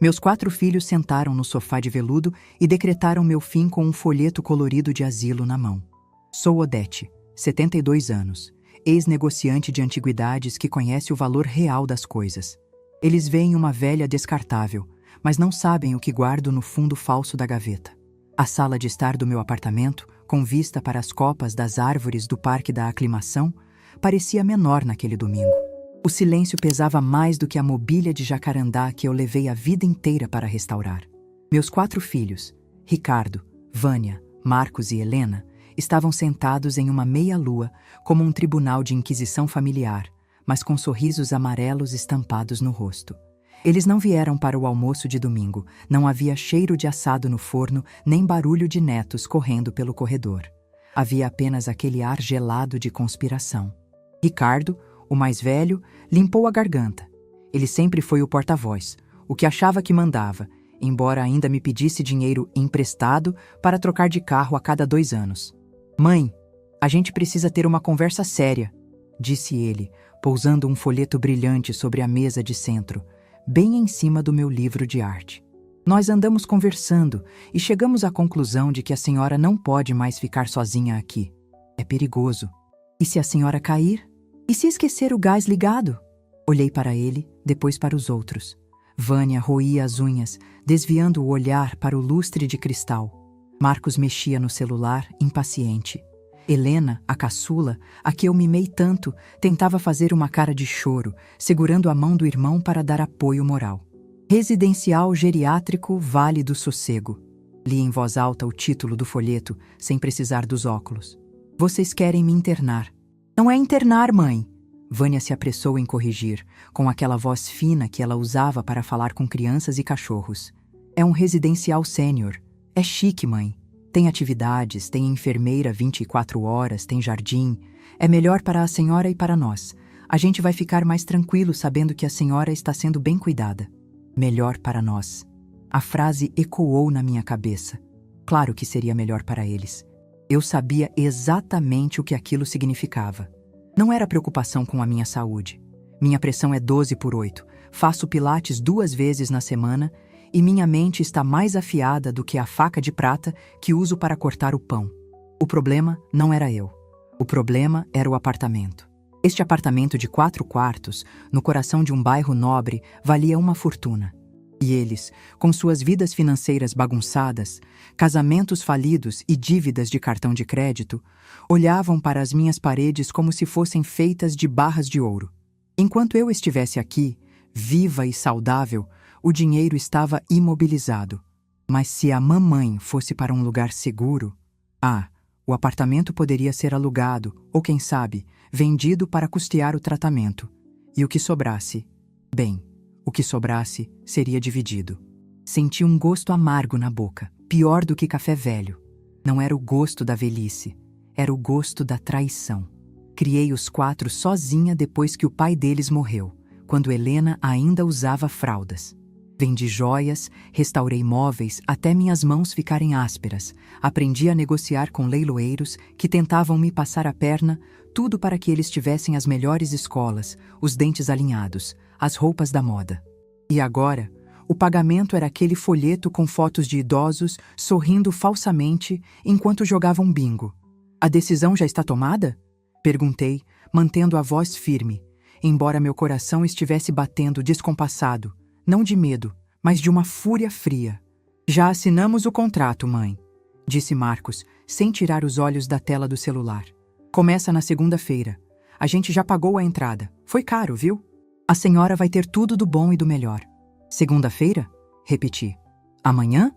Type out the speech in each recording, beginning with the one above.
Meus 4 filhos sentaram no sofá de veludo e decretaram meu fim com um folheto colorido de asilo na mão. Sou Odete, 72 anos, ex-negociante de antiguidades que conhece o valor real das coisas. Eles veem uma velha descartável, mas não sabem o que guardo no fundo falso da gaveta. A sala de estar do meu apartamento, com vista para as copas das árvores do Parque da Aclimação, parecia menor naquele domingo. O silêncio pesava mais do que a mobília de jacarandá que eu levei a vida inteira para restaurar. Meus 4 filhos, Ricardo, Vânia, Marcos e Helena, estavam sentados em uma meia-lua como um tribunal de inquisição familiar, mas com sorrisos amarelos estampados no rosto. Eles não vieram para o almoço de domingo, não havia cheiro de assado no forno, nem barulho de netos correndo pelo corredor. Havia apenas aquele ar gelado de conspiração. Ricardo, o mais velho, limpou a garganta. Ele sempre foi o porta-voz, o que achava que mandava, embora ainda me pedisse dinheiro emprestado para trocar de carro a cada 2 anos. "Mãe, a gente precisa ter uma conversa séria", disse ele, pousando um folheto brilhante sobre a mesa de centro, bem em cima do meu livro de arte. "Nós andamos conversando e chegamos à conclusão de que a senhora não pode mais ficar sozinha aqui. É perigoso. E se a senhora cair? E se esquecer o gás ligado?" Olhei para ele, depois para os outros. Vânia roía as unhas, desviando o olhar para o lustre de cristal. Marcos mexia no celular, impaciente. Helena, a caçula, a que eu mimei tanto, tentava fazer uma cara de choro, segurando a mão do irmão para dar apoio moral. "Residencial Geriátrico Vale do Sossego." Li em voz alta o título do folheto, sem precisar dos óculos. "Vocês querem me internar." "Não é internar, mãe." Vânia se apressou em corrigir, com aquela voz fina que ela usava para falar com crianças e cachorros. "É um residencial sênior. É chique, mãe. Tem atividades, tem enfermeira 24 horas, tem jardim. É melhor para a senhora e para nós. A gente vai ficar mais tranquilo sabendo que a senhora está sendo bem cuidada." Melhor para nós. A frase ecoou na minha cabeça. Claro que seria melhor para eles. Eu sabia exatamente o que aquilo significava. Não era preocupação com a minha saúde. Minha pressão é 12/8. Faço pilates 2 vezes na semana e minha mente está mais afiada do que a faca de prata que uso para cortar o pão. O problema não era eu. O problema era o apartamento. Este apartamento de 4 quartos, no coração de um bairro nobre, valia uma fortuna. E eles, com suas vidas financeiras bagunçadas, casamentos falidos e dívidas de cartão de crédito, olhavam para as minhas paredes como se fossem feitas de barras de ouro. Enquanto eu estivesse aqui, viva e saudável, o dinheiro estava imobilizado. Mas se a mamãe fosse para um lugar seguro, o apartamento poderia ser alugado ou, quem sabe, vendido para custear o tratamento. E o que sobrasse, bem, o que sobrasse seria dividido. Senti um gosto amargo na boca, pior do que café velho. Não era o gosto da velhice, era o gosto da traição. Criei os 4 sozinha depois que o pai deles morreu, quando Helena ainda usava fraldas. Vendi joias, restaurei móveis até minhas mãos ficarem ásperas. Aprendi a negociar com leiloeiros que tentavam me passar a perna, tudo para que eles tivessem as melhores escolas, os dentes alinhados, as roupas da moda. E agora, o pagamento era aquele folheto com fotos de idosos sorrindo falsamente enquanto jogavam bingo. "A decisão já está tomada?" Perguntei, mantendo a voz firme, embora meu coração estivesse batendo descompassado. Não de medo, mas de uma fúria fria. "Já assinamos o contrato, mãe", disse Marcos, sem tirar os olhos da tela do celular. "Começa na segunda-feira. A gente já pagou a entrada. Foi caro, viu? A senhora vai ter tudo do bom e do melhor." "Segunda-feira?" repeti. "Amanhã?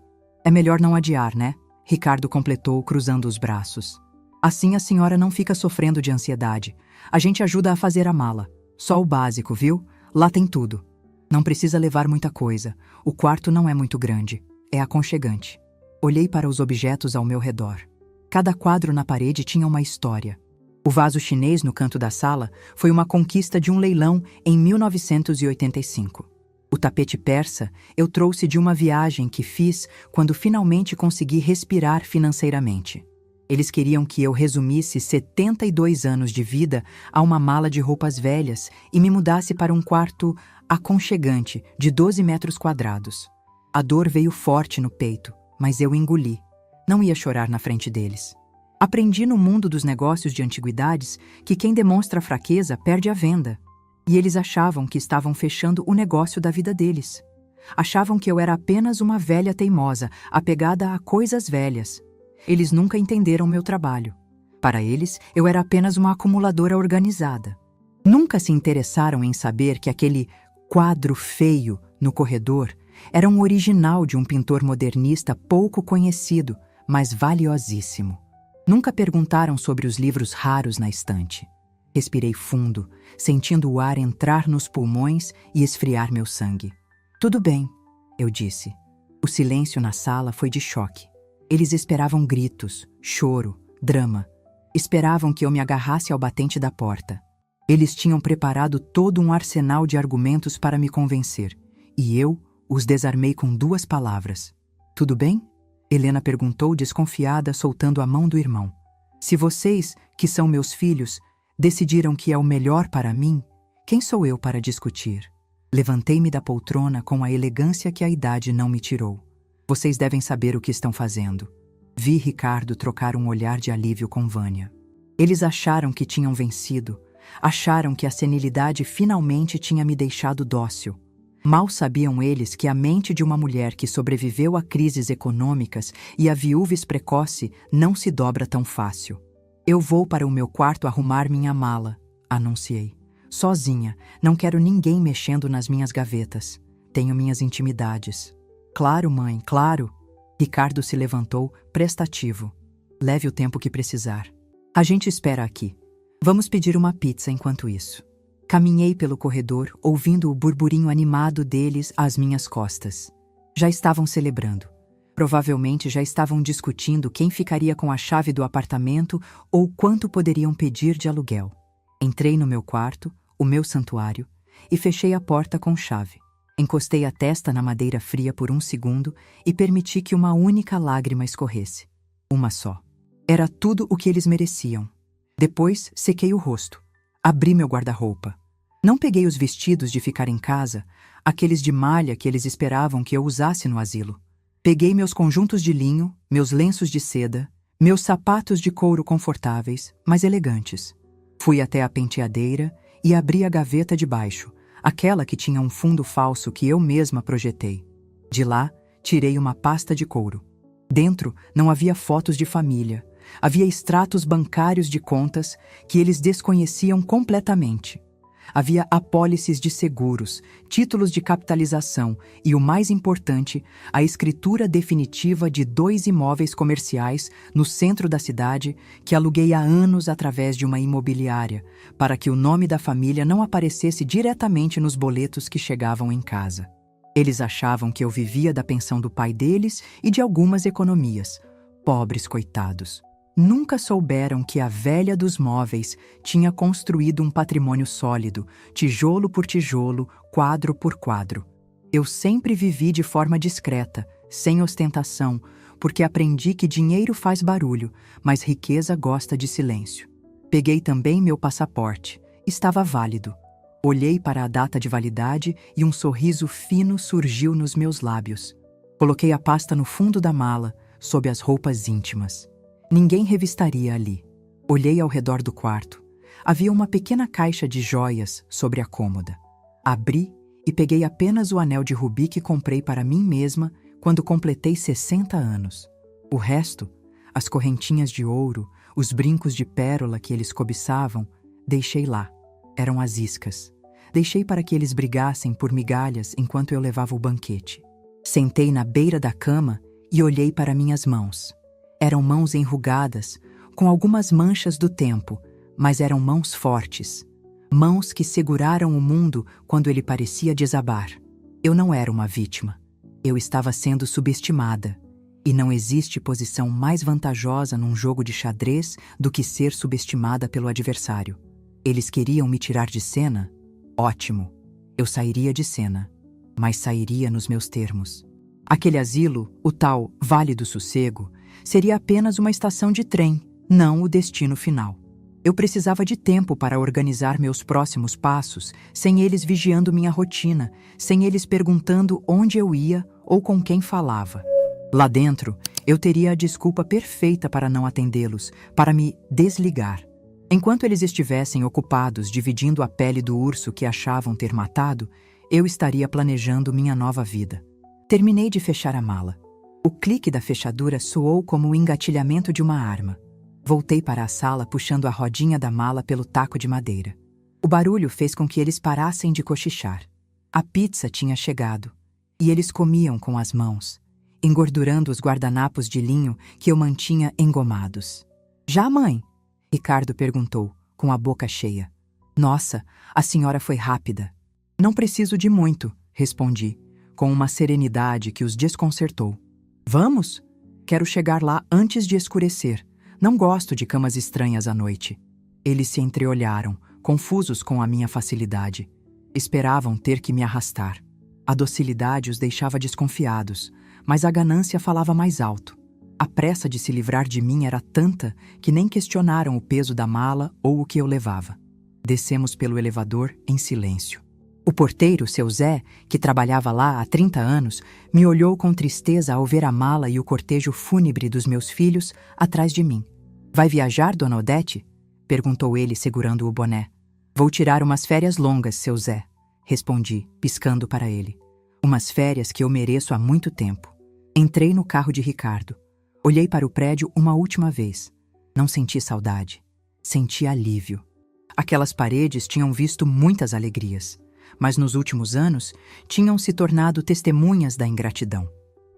É melhor não adiar, né?" Ricardo completou, cruzando os braços. "Assim a senhora não fica sofrendo de ansiedade. A gente ajuda a fazer a mala. Só o básico, viu? Lá tem tudo. Não precisa levar muita coisa. O quarto não é muito grande. É aconchegante." Olhei para os objetos ao meu redor. Cada quadro na parede tinha uma história. O vaso chinês no canto da sala foi uma conquista de um leilão em 1985. O tapete persa eu trouxe de uma viagem que fiz quando finalmente consegui respirar financeiramente. Eles queriam que eu resumisse 72 anos de vida a uma mala de roupas velhas e me mudasse para um quarto aconchegante de 12 metros quadrados. A dor veio forte no peito, mas eu engoli. Não ia chorar na frente deles. Aprendi no mundo dos negócios de antiguidades que quem demonstra fraqueza perde a venda. E eles achavam que estavam fechando o negócio da vida deles. Achavam que eu era apenas uma velha teimosa, apegada a coisas velhas. Eles nunca entenderam meu trabalho. Para eles, eu era apenas uma acumuladora organizada. Nunca se interessaram em saber que aquele quadro feio no corredor era um original de um pintor modernista pouco conhecido, mas valiosíssimo. Nunca perguntaram sobre os livros raros na estante. Respirei fundo, sentindo o ar entrar nos pulmões e esfriar meu sangue. Tudo bem, eu disse. O silêncio na sala foi de choque. Eles esperavam gritos, choro, drama. Esperavam que eu me agarrasse ao batente da porta. Eles tinham preparado todo um arsenal de argumentos para me convencer, e eu os desarmei com 2 palavras. Tudo bem? Helena perguntou desconfiada, soltando a mão do irmão. Se vocês, que são meus filhos, decidiram que é o melhor para mim, quem sou eu para discutir? Levantei-me da poltrona com a elegância que a idade não me tirou. Vocês devem saber o que estão fazendo. Vi Ricardo trocar um olhar de alívio com Vânia. Eles acharam que tinham vencido, acharam que a senilidade finalmente tinha me deixado dócil. Mal sabiam eles que a mente de uma mulher que sobreviveu a crises econômicas e a viuvez precoce não se dobra tão fácil. Eu vou para o meu quarto arrumar minha mala, anunciei. Sozinha, não quero ninguém mexendo nas minhas gavetas. Tenho minhas intimidades. Claro, mãe, claro. Ricardo se levantou, prestativo. Leve o tempo que precisar. A gente espera aqui. Vamos pedir uma pizza enquanto isso. Caminhei pelo corredor, ouvindo o burburinho animado deles às minhas costas. Já estavam celebrando. Provavelmente já estavam discutindo quem ficaria com a chave do apartamento ou quanto poderiam pedir de aluguel. Entrei no meu quarto, o meu santuário, e fechei a porta com chave. Encostei a testa na madeira fria por 1 segundo e permiti que uma única lágrima escorresse. Uma só. Era tudo o que eles mereciam. Depois, sequei o rosto. Abri meu guarda-roupa. Não peguei os vestidos de ficar em casa, aqueles de malha que eles esperavam que eu usasse no asilo. Peguei meus conjuntos de linho, meus lenços de seda, meus sapatos de couro confortáveis, mas elegantes. Fui até a penteadeira e abri a gaveta de baixo, aquela que tinha um fundo falso que eu mesma projetei. De lá, tirei uma pasta de couro. Dentro não havia fotos de família. Havia extratos bancários de contas que eles desconheciam completamente. Havia apólices de seguros, títulos de capitalização e, o mais importante, a escritura definitiva de 2 imóveis comerciais no centro da cidade que aluguei há anos através de uma imobiliária, para que o nome da família não aparecesse diretamente nos boletos que chegavam em casa. Eles achavam que eu vivia da pensão do pai deles e de algumas economias. Pobres coitados. Nunca souberam que a velha dos móveis tinha construído um patrimônio sólido, tijolo por tijolo, quadro por quadro. Eu sempre vivi de forma discreta, sem ostentação, porque aprendi que dinheiro faz barulho, mas riqueza gosta de silêncio. Peguei também meu passaporte. Estava válido. Olhei para a data de validade e um sorriso fino surgiu nos meus lábios. Coloquei a pasta no fundo da mala, sob as roupas íntimas. Ninguém revistaria ali. Olhei ao redor do quarto. Havia uma pequena caixa de joias sobre a cômoda. Abri e peguei apenas o anel de rubi que comprei para mim mesma quando completei 60 anos. O resto, as correntinhas de ouro, os brincos de pérola que eles cobiçavam, deixei lá. Eram as iscas. Deixei para que eles brigassem por migalhas enquanto eu levava o banquete. Sentei na beira da cama e olhei para minhas mãos. Eram mãos enrugadas, com algumas manchas do tempo, mas eram mãos fortes. Mãos que seguraram o mundo quando ele parecia desabar. Eu não era uma vítima. Eu estava sendo subestimada. E não existe posição mais vantajosa num jogo de xadrez do que ser subestimada pelo adversário. Eles queriam me tirar de cena? Ótimo. Eu sairia de cena, mas sairia nos meus termos. Aquele asilo, o tal Vale do Sossego, seria apenas uma estação de trem, não o destino final. Eu precisava de tempo para organizar meus próximos passos, sem eles vigiando minha rotina, sem eles perguntando onde eu ia ou com quem falava. Lá dentro, eu teria a desculpa perfeita para não atendê-los, para me desligar. Enquanto eles estivessem ocupados dividindo a pele do urso que achavam ter matado, eu estaria planejando minha nova vida. Terminei de fechar a mala. O clique da fechadura soou como o engatilhamento de uma arma. Voltei para a sala puxando a rodinha da mala pelo taco de madeira. O barulho fez com que eles parassem de cochichar. A pizza tinha chegado, e eles comiam com as mãos, engordurando os guardanapos de linho que eu mantinha engomados. "Já, mãe?" Ricardo perguntou, com a boca cheia. "Nossa, a senhora foi rápida." "Não preciso de muito", respondi, com uma serenidade que os desconcertou. "Vamos? Quero chegar lá antes de escurecer. Não gosto de camas estranhas à noite." Eles se entreolharam, confusos com a minha facilidade. Esperavam ter que me arrastar. A docilidade os deixava desconfiados, mas a ganância falava mais alto. A pressa de se livrar de mim era tanta que nem questionaram o peso da mala ou o que eu levava. Descemos pelo elevador em silêncio. O porteiro, seu Zé, que trabalhava lá há 30 anos, me olhou com tristeza ao ver a mala e o cortejo fúnebre dos meus filhos atrás de mim. "Vai viajar, dona Odete?" perguntou ele, segurando o boné. "Vou tirar umas férias longas, seu Zé", respondi, piscando para ele. Umas férias que eu mereço há muito tempo. Entrei no carro de Ricardo. Olhei para o prédio uma última vez. Não senti saudade. Senti alívio. Aquelas paredes tinham visto muitas alegrias, mas nos últimos anos tinham se tornado testemunhas da ingratidão.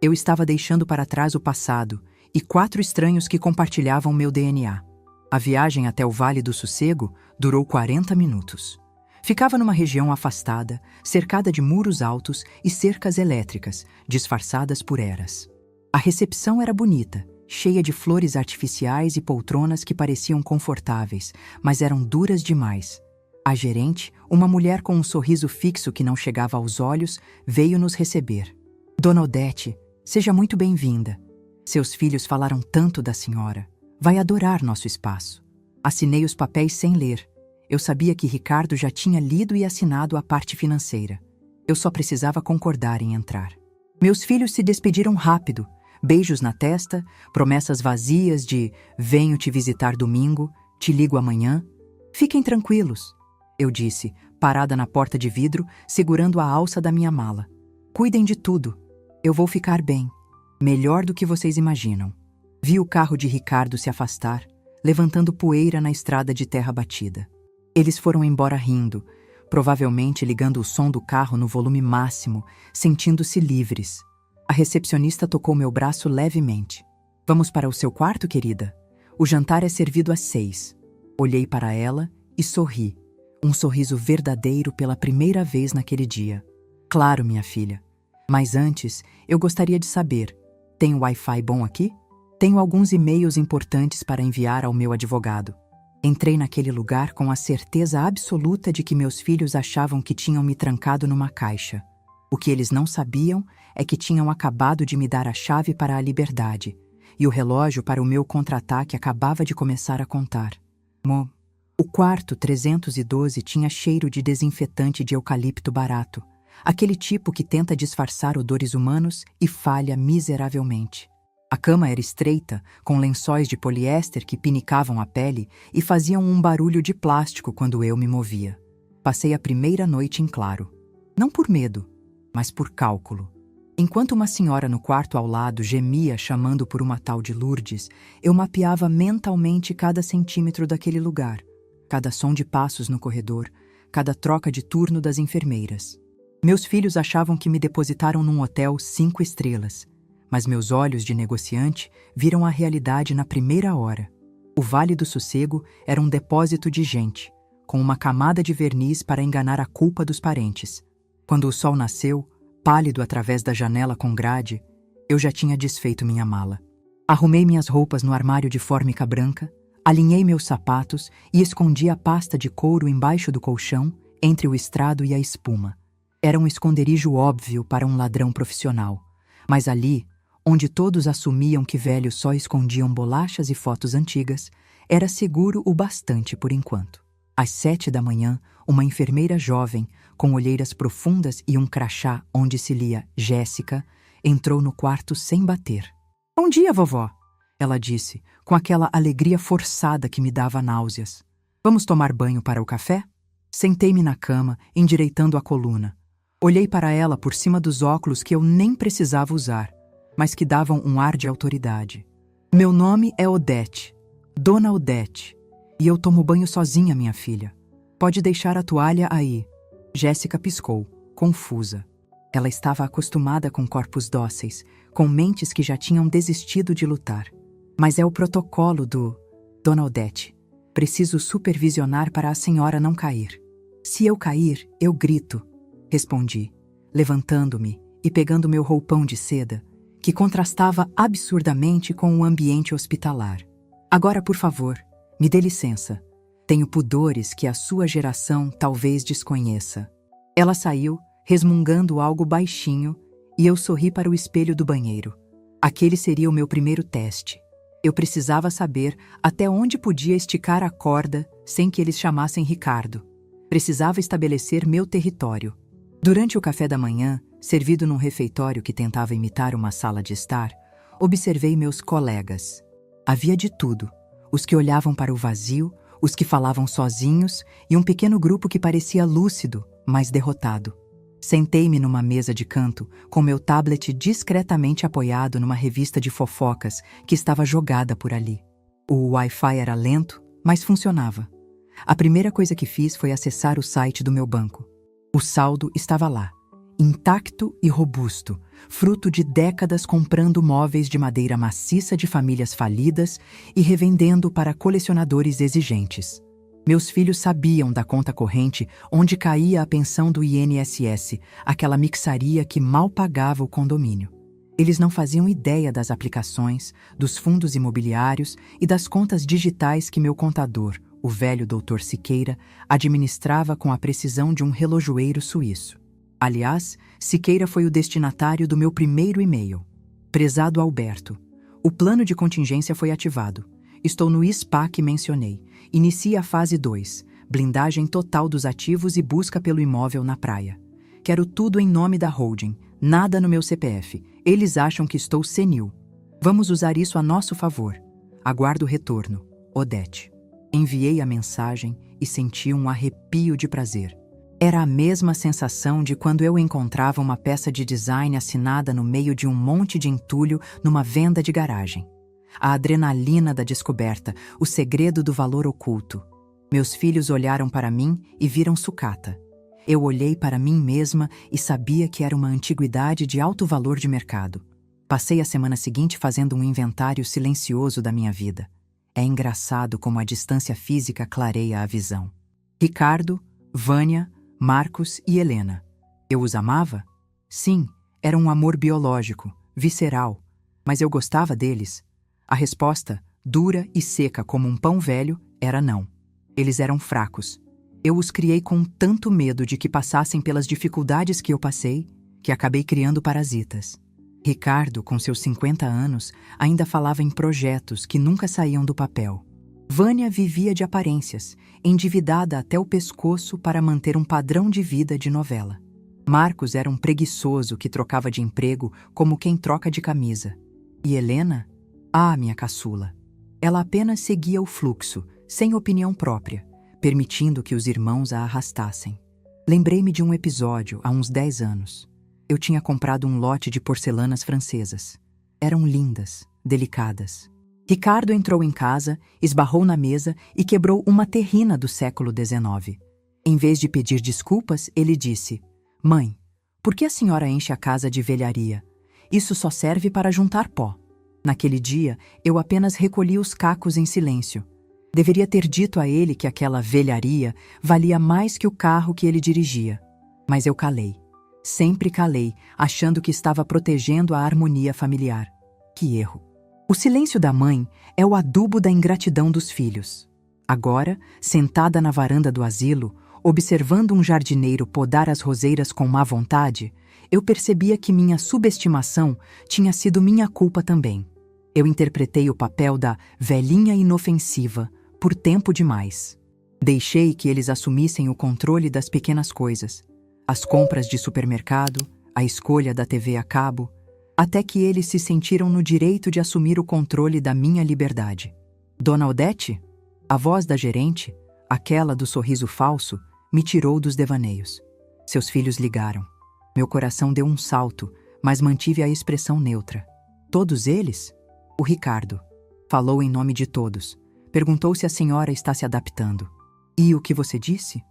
Eu estava deixando para trás o passado e 4 estranhos que compartilhavam meu DNA. A viagem até o Vale do Sossego durou 40 minutos. Ficava numa região afastada, cercada de muros altos e cercas elétricas, disfarçadas por eras. A recepção era bonita, cheia de flores artificiais e poltronas que pareciam confortáveis, mas eram duras demais. A gerente, uma mulher com um sorriso fixo que não chegava aos olhos, veio nos receber. "Dona Odete, seja muito bem-vinda. Seus filhos falaram tanto da senhora. Vai adorar nosso espaço." Assinei os papéis sem ler. Eu sabia que Ricardo já tinha lido e assinado a parte financeira. Eu só precisava concordar em entrar. Meus filhos se despediram rápido, beijos na testa, promessas vazias de "venho te visitar domingo, te ligo amanhã." "Fiquem tranquilos", eu disse, parada na porta de vidro, segurando a alça da minha mala. "Cuidem de tudo. Eu vou ficar bem. Melhor do que vocês imaginam." Vi o carro de Ricardo se afastar, levantando poeira na estrada de terra batida. Eles foram embora rindo, provavelmente ligando o som do carro no volume máximo, sentindo-se livres. A recepcionista tocou meu braço levemente. "Vamos para o seu quarto, querida? O jantar é servido às 6. Olhei para ela e sorri. Um sorriso verdadeiro pela primeira vez naquele dia. "Claro, minha filha. Mas antes, eu gostaria de saber, tem Wi-Fi bom aqui? Tenho alguns e-mails importantes para enviar ao meu advogado." Entrei naquele lugar com a certeza absoluta de que meus filhos achavam que tinham me trancado numa caixa. O que eles não sabiam é que tinham acabado de me dar a chave para a liberdade, e o relógio para o meu contra-ataque acabava de começar a contar. O quarto 312 tinha cheiro de desinfetante de eucalipto barato, aquele tipo que tenta disfarçar odores humanos e falha miseravelmente. A cama era estreita, com lençóis de poliéster que pinicavam a pele e faziam um barulho de plástico quando eu me movia. Passei a primeira noite em claro. Não por medo, mas por cálculo. Enquanto uma senhora no quarto ao lado gemia chamando por uma tal de Lourdes, eu mapeava mentalmente cada centímetro daquele lugar, cada som de passos no corredor, cada troca de turno das enfermeiras. Meus filhos achavam que me depositaram num hotel 5 estrelas, mas meus olhos de negociante viram a realidade na primeira hora. O Vale do Sossego era um depósito de gente, com uma camada de verniz para enganar a culpa dos parentes. Quando o sol nasceu, pálido através da janela com grade, eu já tinha desfeito minha mala. Arrumei minhas roupas no armário de fórmica branca, alinhei meus sapatos e escondi a pasta de couro embaixo do colchão, entre o estrado e a espuma. Era um esconderijo óbvio para um ladrão profissional, mas ali, onde todos assumiam que velhos só escondiam bolachas e fotos antigas, Era seguro o bastante por enquanto. Às 7 da manhã, uma enfermeira jovem, com olheiras profundas e um crachá onde se lia Jéssica, entrou no quarto sem bater. "Bom dia, vovó", ela disse, com aquela alegria forçada que me dava náuseas. "Vamos tomar banho para o café?" Sentei-me na cama, endireitando a coluna. Olhei para ela por cima dos óculos que eu nem precisava usar, mas que davam um ar de autoridade. "Meu nome é Odete, Dona Odete, e eu tomo banho sozinha, minha filha. Pode deixar a toalha aí." Jéssica piscou, confusa. Ela estava acostumada com corpos dóceis, com mentes que já tinham desistido de lutar. "Mas é o protocolo do... Dona Odete. Preciso supervisionar para a senhora não cair." "Se eu cair, eu grito", respondi, levantando-me e pegando meu roupão de seda, que contrastava absurdamente com o ambiente hospitalar. "Agora, por favor, me dê licença. Tenho pudores que a sua geração talvez desconheça." Ela saiu, resmungando algo baixinho, e eu sorri para o espelho do banheiro. Aquele seria o meu primeiro teste. Eu precisava saber até onde podia esticar a corda sem que eles chamassem Ricardo. Precisava estabelecer meu território. Durante o café da manhã, servido num refeitório que tentava imitar uma sala de estar, observei meus colegas. Havia de tudo: os que olhavam para o vazio, os que falavam sozinhos e um pequeno grupo que parecia lúcido, mas derrotado. Sentei-me numa mesa de canto, com meu tablet discretamente apoiado numa revista de fofocas que estava jogada por ali. O Wi-Fi era lento, mas funcionava. A primeira coisa que fiz foi acessar o site do meu banco. O saldo estava lá, intacto e robusto, fruto de décadas comprando móveis de madeira maciça de famílias falidas e revendendo para colecionadores exigentes. Meus filhos sabiam da conta corrente onde caía a pensão do INSS, aquela mixaria que mal pagava o condomínio. Eles não faziam ideia das aplicações, dos fundos imobiliários e das contas digitais que meu contador, o velho Dr. Siqueira, administrava com a precisão de um relojoeiro suíço. Aliás, Siqueira foi o destinatário do meu primeiro e-mail. "Prezado Alberto, o plano de contingência foi ativado. Estou no SPA que mencionei. Inicia a fase 2, blindagem total dos ativos e busca pelo imóvel na praia. Quero tudo em nome da holding, nada no meu CPF. Eles acham que estou senil. Vamos usar isso a nosso favor. Aguardo o retorno. Odete." Enviei a mensagem e senti um arrepio de prazer. Era a mesma sensação de quando eu encontrava uma peça de design assinada no meio de um monte de entulho numa venda de garagem. A adrenalina da descoberta, o segredo do valor oculto. Meus filhos olharam para mim e viram sucata. Eu olhei para mim mesma e sabia que era uma antiguidade de alto valor de mercado. Passei a semana seguinte fazendo um inventário silencioso da minha vida. É engraçado como a distância física clareia a visão. Ricardo, Vânia, Marcos e Helena. Eu os amava? Sim, era um amor biológico, visceral, mas eu gostava deles. A resposta, dura e seca como um pão velho, era não. Eles eram fracos. Eu os criei com tanto medo de que passassem pelas dificuldades que eu passei, que acabei criando parasitas. Ricardo, com seus 50 anos, ainda falava em projetos que nunca saíam do papel. Vânia vivia de aparências, endividada até o pescoço para manter um padrão de vida de novela. Marcos era um preguiçoso que trocava de emprego como quem troca de camisa. E Helena? Ah, minha caçula. Ela apenas seguia o fluxo, sem opinião própria, permitindo que os irmãos a arrastassem. Lembrei-me de um episódio há uns 10 anos. Eu tinha comprado um lote de porcelanas francesas. Eram lindas, delicadas. Ricardo entrou em casa, esbarrou na mesa e quebrou uma terrina do século XIX. Em vez de pedir desculpas, ele disse: "Mãe, por que a senhora enche a casa de velharia? Isso só serve para juntar pó." Naquele dia, eu apenas recolhi os cacos em silêncio. Deveria ter dito a ele que aquela velharia valia mais que o carro que ele dirigia. Mas eu calei. Sempre calei, achando que estava protegendo a harmonia familiar. Que erro! O silêncio da mãe é o adubo da ingratidão dos filhos. Agora, sentada na varanda do asilo, observando um jardineiro podar as roseiras com má vontade, eu percebia que minha subestimação tinha sido minha culpa também. Eu interpretei o papel da velhinha inofensiva, por tempo demais. Deixei que eles assumissem o controle das pequenas coisas, as compras de supermercado, a escolha da TV a cabo, até que eles se sentiram no direito de assumir o controle da minha liberdade. Dona Odete, a voz da gerente, aquela do sorriso falso, me tirou dos devaneios. Seus filhos ligaram. Meu coração deu um salto, mas mantive a expressão neutra. Todos eles? O Ricardo. Falou em nome de todos. Perguntou se a senhora está se adaptando. E o que você disse?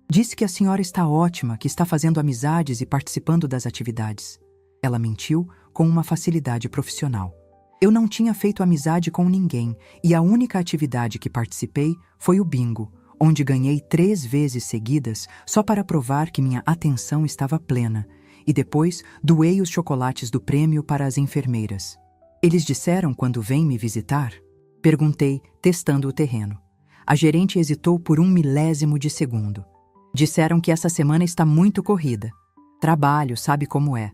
Disse que a senhora está ótima, que está fazendo amizades e participando das atividades. Ela mentiu com uma facilidade profissional. Eu não tinha feito amizade com ninguém e a única atividade que participei foi o bingo, onde ganhei 3 vezes seguidas só para provar que minha atenção estava plena, e depois doei os chocolates do prêmio para as enfermeiras. Eles disseram quando vêm me visitar? Perguntei, testando o terreno. A gerente hesitou por 1 milésimo de segundo. Disseram que essa semana está muito corrida. Trabalho, sabe como é.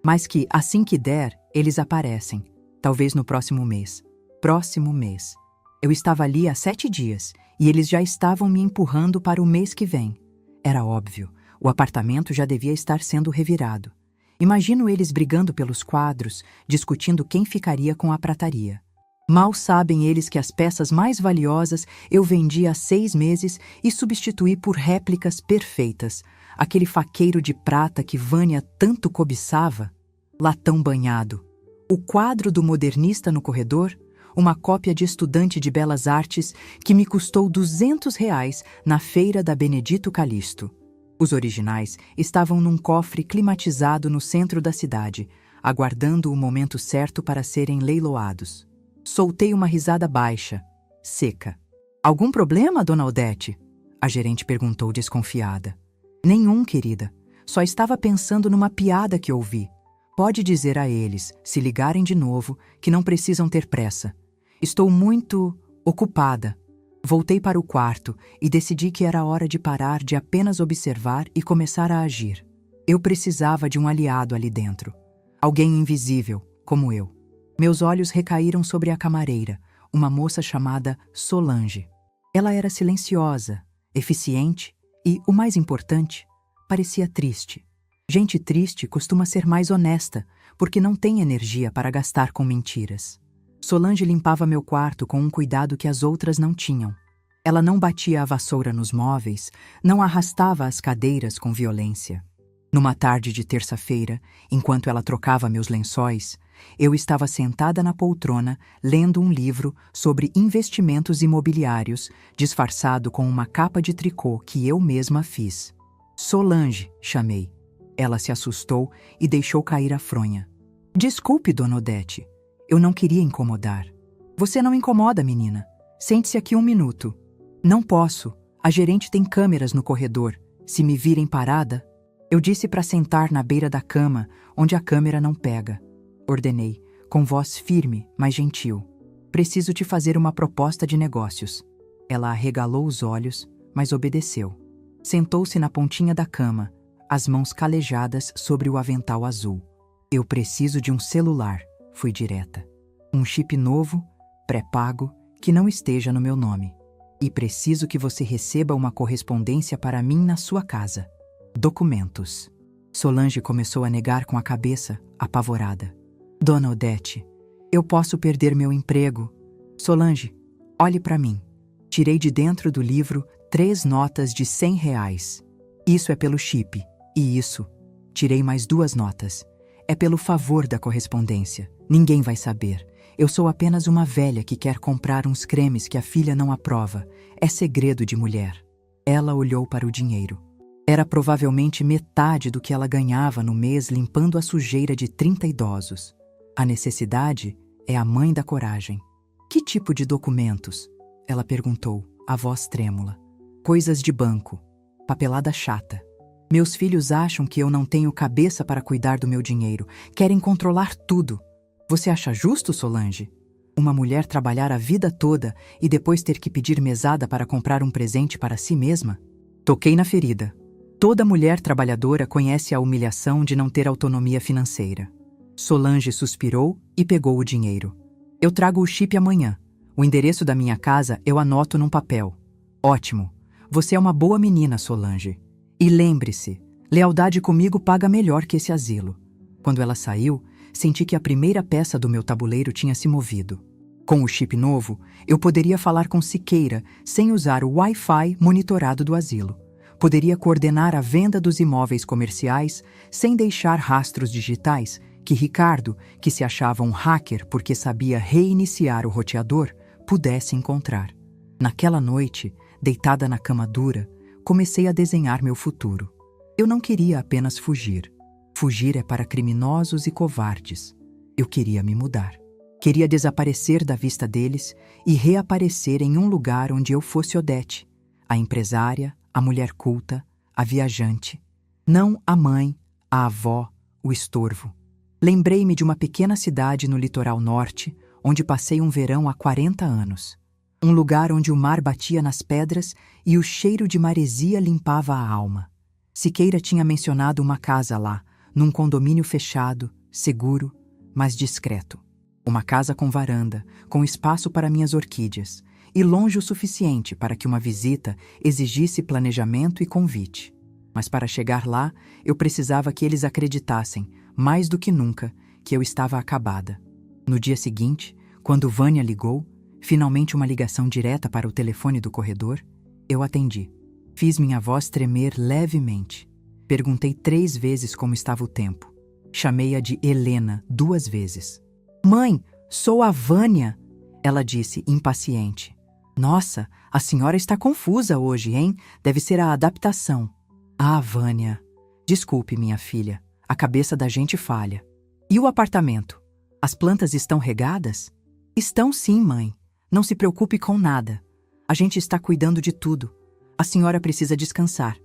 Mas que, assim que der, eles aparecem. Talvez no próximo mês. Próximo mês. Eu estava ali há 7 dias e eles já estavam me empurrando para o mês que vem. Era óbvio, o apartamento já devia estar sendo revirado. Imagino eles brigando pelos quadros, discutindo quem ficaria com a prataria. Mal sabem eles que as peças mais valiosas eu vendi há 6 meses e substituí por réplicas perfeitas. Aquele faqueiro de prata que Vânia tanto cobiçava. Latão banhado. O quadro do modernista no corredor, uma cópia de estudante de belas artes que me custou R$ 200 na feira da Benedito Calixto. Os originais estavam num cofre climatizado no centro da cidade, aguardando o momento certo para serem leiloados. Soltei uma risada baixa, seca. Algum problema, dona Odete? A gerente perguntou desconfiada. Nenhum, querida. Só estava pensando numa piada que ouvi. Pode dizer a eles, se ligarem de novo, que não precisam ter pressa. Estou muito ocupada. Voltei para o quarto e decidi que era hora de parar de apenas observar e começar a agir. Eu precisava de um aliado ali dentro. Alguém invisível, como eu. Meus olhos recaíram sobre a camareira, uma moça chamada Solange. Ela era silenciosa, eficiente e, o mais importante, parecia triste. Gente triste costuma ser mais honesta, porque não tem energia para gastar com mentiras. Solange limpava meu quarto com um cuidado que as outras não tinham. Ela não batia a vassoura nos móveis, não arrastava as cadeiras com violência. Numa tarde de terça-feira, enquanto ela trocava meus lençóis, eu estava sentada na poltrona, lendo um livro sobre investimentos imobiliários, disfarçado com uma capa de tricô que eu mesma fiz. Solange, chamei. Ela se assustou e deixou cair a fronha. Desculpe, dona Odete. Eu não queria incomodar. Você não incomoda, menina. Sente-se aqui 1 minuto. Não posso. A gerente tem câmeras no corredor. Se me virem parada... Eu disse para sentar na beira da cama, onde a câmera não pega. Ordenei, com voz firme, mas gentil. Preciso te fazer uma proposta de negócios. Ela arregalou os olhos, mas obedeceu. Sentou-se na pontinha da cama, as mãos calejadas sobre o avental azul. Eu preciso de um celular, fui direta. Um chip novo, pré-pago, que não esteja no meu nome. E preciso que você receba uma correspondência para mim na sua casa. Documentos. Solange começou a negar com a cabeça, apavorada. Dona Odete, eu posso perder meu emprego. Solange, olhe para mim. Tirei de dentro do livro 3 notas de R$ 100. Isso é pelo chip. E isso. Tirei mais 2 notas. É pelo favor da correspondência. Ninguém vai saber. Eu sou apenas uma velha que quer comprar uns cremes que a filha não aprova. É segredo de mulher. Ela olhou para o dinheiro. Era provavelmente metade do que ela ganhava no mês limpando a sujeira de 30 idosos. A necessidade é a mãe da coragem. Que tipo de documentos? Ela perguntou, a voz trêmula. Coisas de banco. Papelada chata. Meus filhos acham que eu não tenho cabeça para cuidar do meu dinheiro. Querem controlar tudo. Você acha justo, Solange? Uma mulher trabalhar a vida toda e depois ter que pedir mesada para comprar um presente para si mesma? Toquei na ferida. Toda mulher trabalhadora conhece a humilhação de não ter autonomia financeira. Solange suspirou e pegou o dinheiro. Eu trago o chip amanhã. O endereço da minha casa eu anoto num papel. Ótimo. Você é uma boa menina, Solange. E lembre-se, lealdade comigo paga melhor que esse asilo. Quando ela saiu, senti que a primeira peça do meu tabuleiro tinha se movido. Com o chip novo, eu poderia falar com Siqueira sem usar o Wi-Fi monitorado do asilo. Poderia coordenar a venda dos imóveis comerciais sem deixar rastros digitais que Ricardo, que se achava um hacker porque sabia reiniciar o roteador, pudesse encontrar. Naquela noite, deitada na cama dura, comecei a desenhar meu futuro. Eu não queria apenas fugir. Fugir é para criminosos e covardes. Eu queria me mudar. Queria desaparecer da vista deles e reaparecer em um lugar onde eu fosse Odete, a empresária, a mulher culta, a viajante. Não a mãe, a avó, o estorvo. Lembrei-me de uma pequena cidade no litoral norte, onde passei um verão há 40 anos. Um lugar onde o mar batia nas pedras e o cheiro de maresia limpava a alma. Siqueira tinha mencionado uma casa lá, num condomínio fechado, seguro, mas discreto. Uma casa com varanda, com espaço para minhas orquídeas, e longe o suficiente para que uma visita exigisse planejamento e convite. Mas para chegar lá, eu precisava que eles acreditassem, mais do que nunca, que eu estava acabada. No dia seguinte, quando Vânia ligou, finalmente uma ligação direta para o telefone do corredor, eu atendi. Fiz minha voz tremer levemente. Perguntei 3 vezes como estava o tempo. Chamei-a de Helena 2 vezes. Mãe, sou a Vânia, ela disse, impaciente. Nossa, a senhora está confusa hoje, hein? Deve ser a adaptação. Ah, Vânia. Desculpe, minha filha. A cabeça da gente falha. E o apartamento? As plantas estão regadas? Estão sim, mãe. Não se preocupe com nada. A gente está cuidando de tudo. A senhora precisa descansar.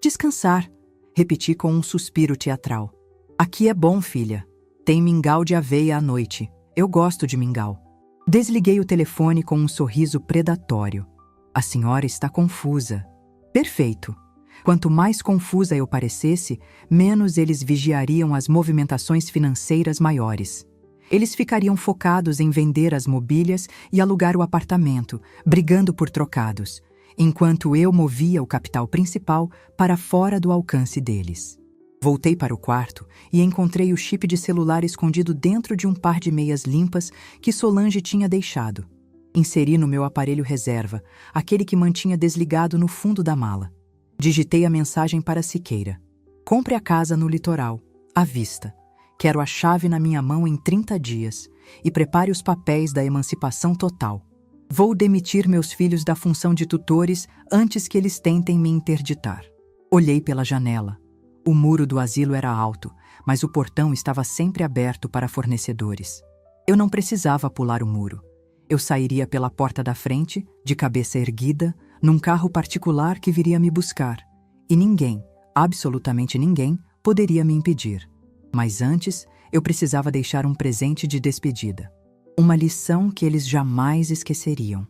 Descansar, repeti com um suspiro teatral. Aqui é bom, filha. Tem mingau de aveia à noite. Eu gosto de mingau. Desliguei o telefone com um sorriso predatório. A senhora está confusa. Perfeito. Quanto mais confusa eu parecesse, menos eles vigiariam as movimentações financeiras maiores. Eles ficariam focados em vender as mobílias e alugar o apartamento, brigando por trocados, enquanto eu movia o capital principal para fora do alcance deles. Voltei para o quarto e encontrei o chip de celular escondido dentro de um par de meias limpas que Solange tinha deixado. Inseri no meu aparelho reserva, aquele que mantinha desligado no fundo da mala. Digitei a mensagem para Siqueira. Compre a casa no litoral, à vista. Quero a chave na minha mão em 30 dias e prepare os papéis da emancipação total. Vou demitir meus filhos da função de tutores antes que eles tentem me interditar. Olhei pela janela. O muro do asilo era alto, mas o portão estava sempre aberto para fornecedores. Eu não precisava pular o muro. Eu sairia pela porta da frente, de cabeça erguida, num carro particular que viria me buscar. E ninguém, absolutamente ninguém, poderia me impedir. Mas antes, eu precisava deixar um presente de despedida. Uma lição que eles jamais esqueceriam.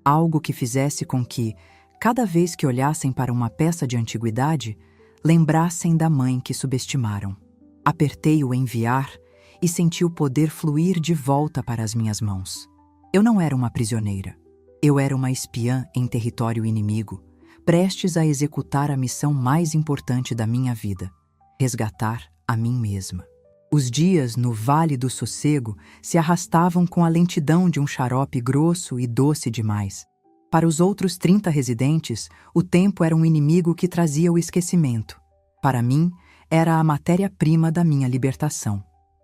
Algo que fizesse com que, cada vez que olhassem para uma peça de antiguidade, lembrassem da mãe que subestimaram. Apertei o enviar e senti o poder fluir de volta para as minhas mãos. Eu não era uma prisioneira. Eu era uma espiã em território inimigo, prestes a executar a missão mais importante da minha vida: resgatar a mim mesma. Os dias no Vale do Sossego se arrastavam com a lentidão de um xarope grosso e doce demais. Para os outros 30 residentes, o tempo era um inimigo que trazia o esquecimento. Para mim, era a matéria-prima da minha libertação.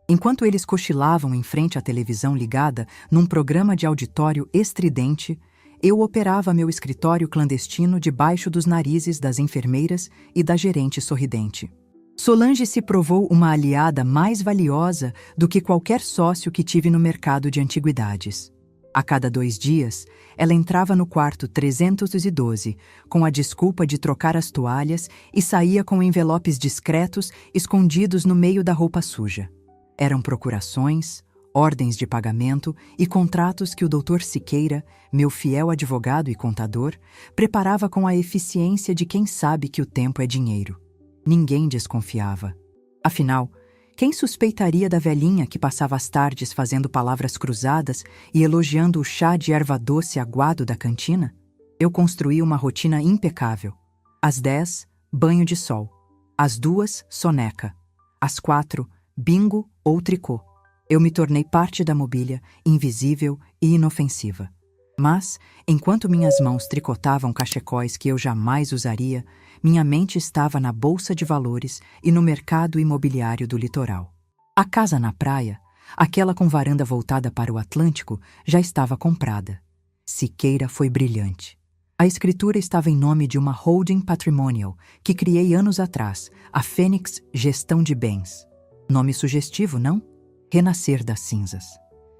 Enquanto eles cochilavam em frente à televisão ligada, num programa de auditório estridente, eu operava meu escritório clandestino debaixo dos narizes das enfermeiras e da gerente sorridente. Solange se provou uma aliada mais valiosa do que qualquer sócio que tive no mercado de antiguidades. A cada 2 dias, ela entrava no quarto 312, com a desculpa de trocar as toalhas e saía com envelopes discretos escondidos no meio da roupa suja. Eram procurações, ordens de pagamento e contratos que o Dr. Siqueira, meu fiel advogado e contador, preparava com a eficiência de quem sabe que o tempo é dinheiro. Ninguém desconfiava. Afinal, Quem suspeitaria da velhinha que passava as tardes fazendo palavras cruzadas e elogiando o chá de erva doce aguado da cantina? Eu construí uma rotina impecável. Às 10, banho de sol. Às 2, soneca. Às 4, bingo ou tricô. Eu me tornei parte da mobília, invisível e inofensiva. Mas, enquanto minhas mãos tricotavam cachecóis que eu jamais usaria, minha mente estava na bolsa de valores e no mercado imobiliário do litoral. A casa na praia, aquela com varanda voltada para o Atlântico, já estava comprada. Siqueira foi brilhante. A escritura estava em nome de uma holding patrimonial que criei anos atrás, a Fênix Gestão de Bens. Nome sugestivo, não? Renascer das cinzas.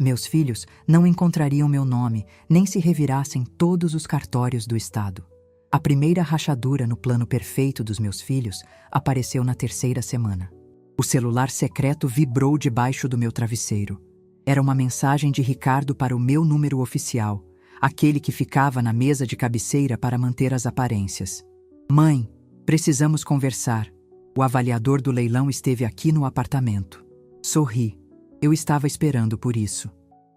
Meus filhos não encontrariam meu nome, nem se revirassem todos os cartórios do estado. A primeira rachadura no plano perfeito dos meus filhos apareceu na 3ª semana. O celular secreto vibrou debaixo do meu travesseiro. Era uma mensagem de Ricardo para o meu número oficial, aquele que ficava na mesa de cabeceira para manter as aparências. Mãe, precisamos conversar. O avaliador do leilão esteve aqui no apartamento. Sorri. Eu estava esperando por isso.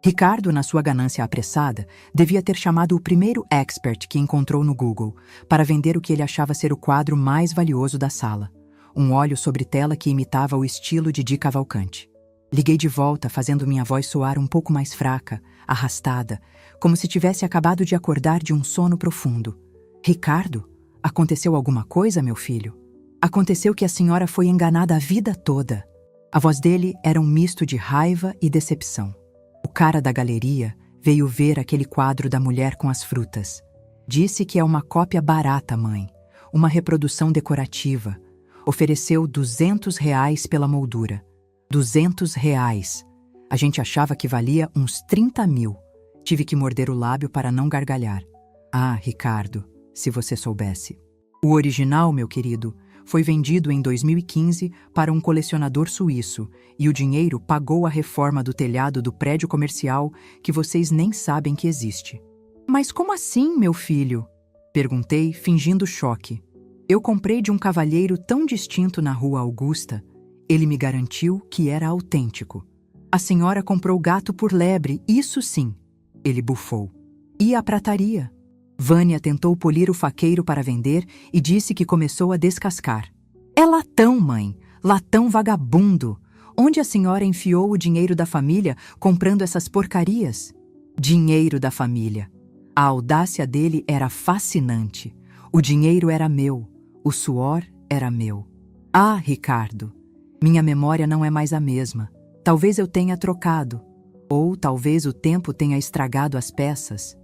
Ricardo, na sua ganância apressada, devia ter chamado o primeiro expert que encontrou no Google para vender o que ele achava ser o quadro mais valioso da sala. Um óleo sobre tela que imitava o estilo de Di Cavalcanti. Liguei de volta, fazendo minha voz soar um pouco mais fraca, arrastada, como se tivesse acabado de acordar de um sono profundo. Ricardo, aconteceu alguma coisa, meu filho? Aconteceu que a senhora foi enganada a vida toda. A voz dele era um misto de raiva e decepção. O cara da galeria veio ver aquele quadro da mulher com as frutas. Disse que é uma cópia barata, mãe. Uma reprodução decorativa. Ofereceu R$ 200 pela moldura. R$ 200. A gente achava que valia uns 30 mil. Tive que morder o lábio para não gargalhar. Ah, Ricardo, se você soubesse. O original, meu querido, foi vendido em 2015 para um colecionador suíço e o dinheiro pagou a reforma do telhado do prédio comercial que vocês nem sabem que existe. Mas como assim, meu filho? Perguntei, fingindo choque. Eu comprei de um cavalheiro tão distinto na Rua Augusta. Ele me garantiu que era autêntico. A senhora comprou gato por lebre, isso sim. Ele bufou. E a prataria? Vânia tentou polir o faqueiro para vender e disse que começou a descascar. É latão, mãe. Latão vagabundo. Onde a senhora enfiou o dinheiro da família comprando essas porcarias? Dinheiro da família. A audácia dele era fascinante. O dinheiro era meu. O suor era meu. Ah, Ricardo, minha memória não é mais a mesma. Talvez eu tenha trocado. Ou talvez o tempo tenha estragado as peças.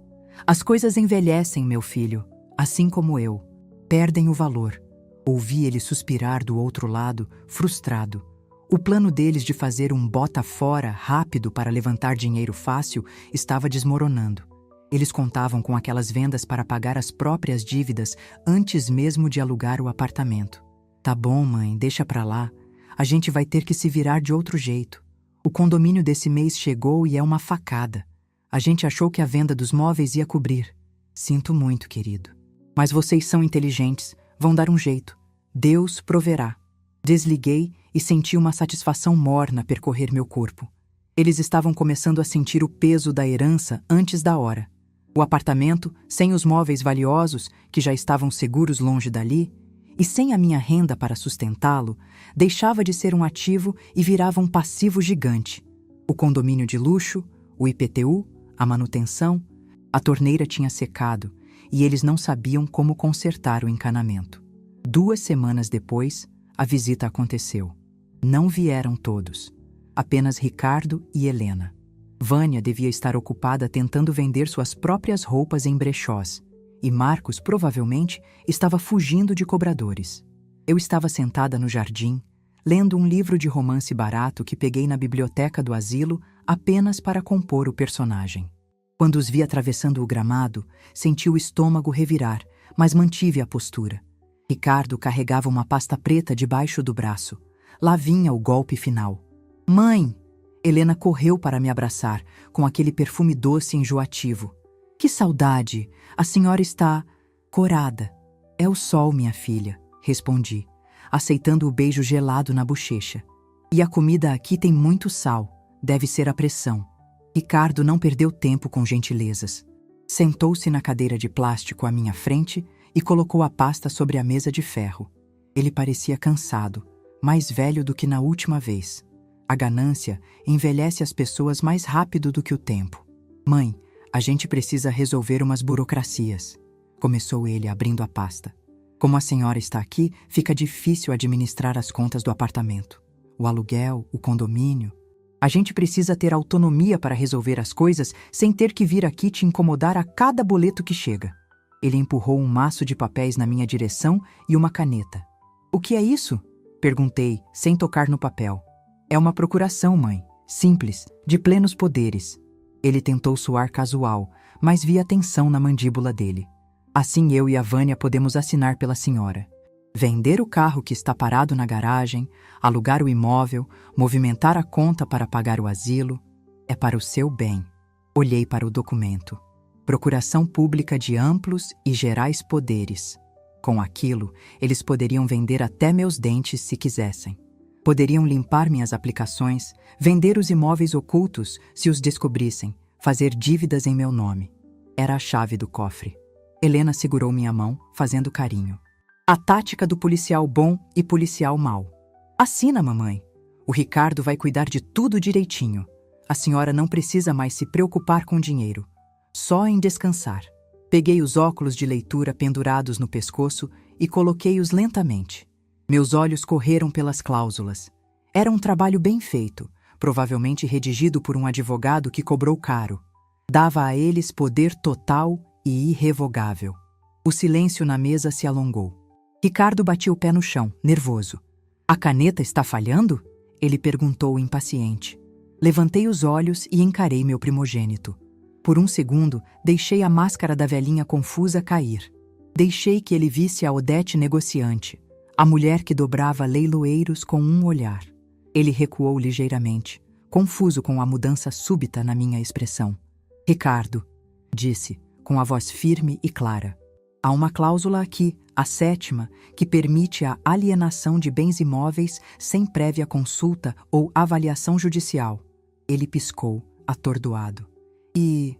As coisas envelhecem, meu filho, assim como eu. Perdem o valor. Ouvi ele suspirar do outro lado, frustrado. O plano deles de fazer um bota fora rápido para levantar dinheiro fácil estava desmoronando. Eles contavam com aquelas vendas para pagar as próprias dívidas antes mesmo de alugar o apartamento. Tá bom, mãe, deixa pra lá. A gente vai ter que se virar de outro jeito. O condomínio desse mês chegou e é uma facada. A gente achou que a venda dos móveis ia cobrir. Sinto muito, querido. Mas vocês são inteligentes, vão dar um jeito. Deus proverá. Desliguei e senti uma satisfação morna percorrer meu corpo. Eles estavam começando a sentir o peso da herança antes da hora. O apartamento, sem os móveis valiosos, que já estavam seguros longe dali, e sem a minha renda para sustentá-lo, deixava de ser um ativo e virava um passivo gigante. O condomínio de luxo, o IPTU, a manutenção, a torneira tinha secado e eles não sabiam como consertar o encanamento. 2 semanas depois, a visita aconteceu. Não vieram todos. Apenas Ricardo e Helena. Vânia devia estar ocupada tentando vender suas próprias roupas em brechós e Marcos provavelmente estava fugindo de cobradores. Eu estava sentada no jardim, lendo um livro de romance barato que peguei na biblioteca do asilo apenas para compor o personagem. Quando os vi atravessando o gramado, senti o estômago revirar, mas mantive a postura. Ricardo carregava uma pasta preta debaixo do braço. Lá vinha o golpe final. Mãe! Helena correu para me abraçar, com aquele perfume doce e enjoativo. Que saudade! A senhora está corada. É o sol, minha filha, respondi, aceitando o beijo gelado na bochecha. E a comida aqui tem muito sal. Deve ser a pressão. Ricardo não perdeu tempo com gentilezas. Sentou-se na cadeira de plástico à minha frente e colocou a pasta sobre a mesa de ferro. Ele parecia cansado, mais velho do que na última vez. A ganância envelhece as pessoas mais rápido do que o tempo. Mãe, a gente precisa resolver umas burocracias. Começou ele abrindo a pasta. Como a senhora está aqui, fica difícil administrar as contas do apartamento. O aluguel, o condomínio. A gente precisa ter autonomia para resolver as coisas sem ter que vir aqui te incomodar a cada boleto que chega. Ele empurrou um maço de papéis na minha direção e uma caneta. O que é isso? Perguntei, sem tocar no papel. É uma procuração, mãe. Simples, de plenos poderes. Ele tentou soar casual, mas vi a tensão na mandíbula dele. Assim eu e a Vânia podemos assinar pela senhora. Vender o carro que está parado na garagem, alugar o imóvel, movimentar a conta para pagar o asilo. É para o seu bem. Olhei para o documento. Procuração pública de amplos e gerais poderes. Com aquilo, eles poderiam vender até meus dentes se quisessem. Poderiam limpar minhas aplicações, vender os imóveis ocultos se os descobrissem, fazer dívidas em meu nome. Era a chave do cofre. Helena segurou minha mão, fazendo carinho. A tática do policial bom e policial mau. Assina, mamãe. O Ricardo vai cuidar de tudo direitinho. A senhora não precisa mais se preocupar com dinheiro. Só em descansar. Peguei os óculos de leitura pendurados no pescoço e coloquei-os lentamente. Meus olhos correram pelas cláusulas. Era um trabalho bem feito, provavelmente redigido por um advogado que cobrou caro. Dava a eles poder total e irrevogável. O silêncio na mesa se alongou. Ricardo batia o pé no chão, nervoso. A caneta está falhando? Ele perguntou impaciente. Levantei os olhos e encarei meu primogênito. Por um segundo, deixei a máscara da velhinha confusa cair. Deixei que ele visse a Odete negociante, a mulher que dobrava leiloeiros com um olhar. Ele recuou ligeiramente, confuso com a mudança súbita na minha expressão. Ricardo, disse, com a voz firme e clara. Há uma cláusula aqui, a 7ª, que permite a alienação de bens imóveis sem prévia consulta ou avaliação judicial. Ele piscou, atordoado. E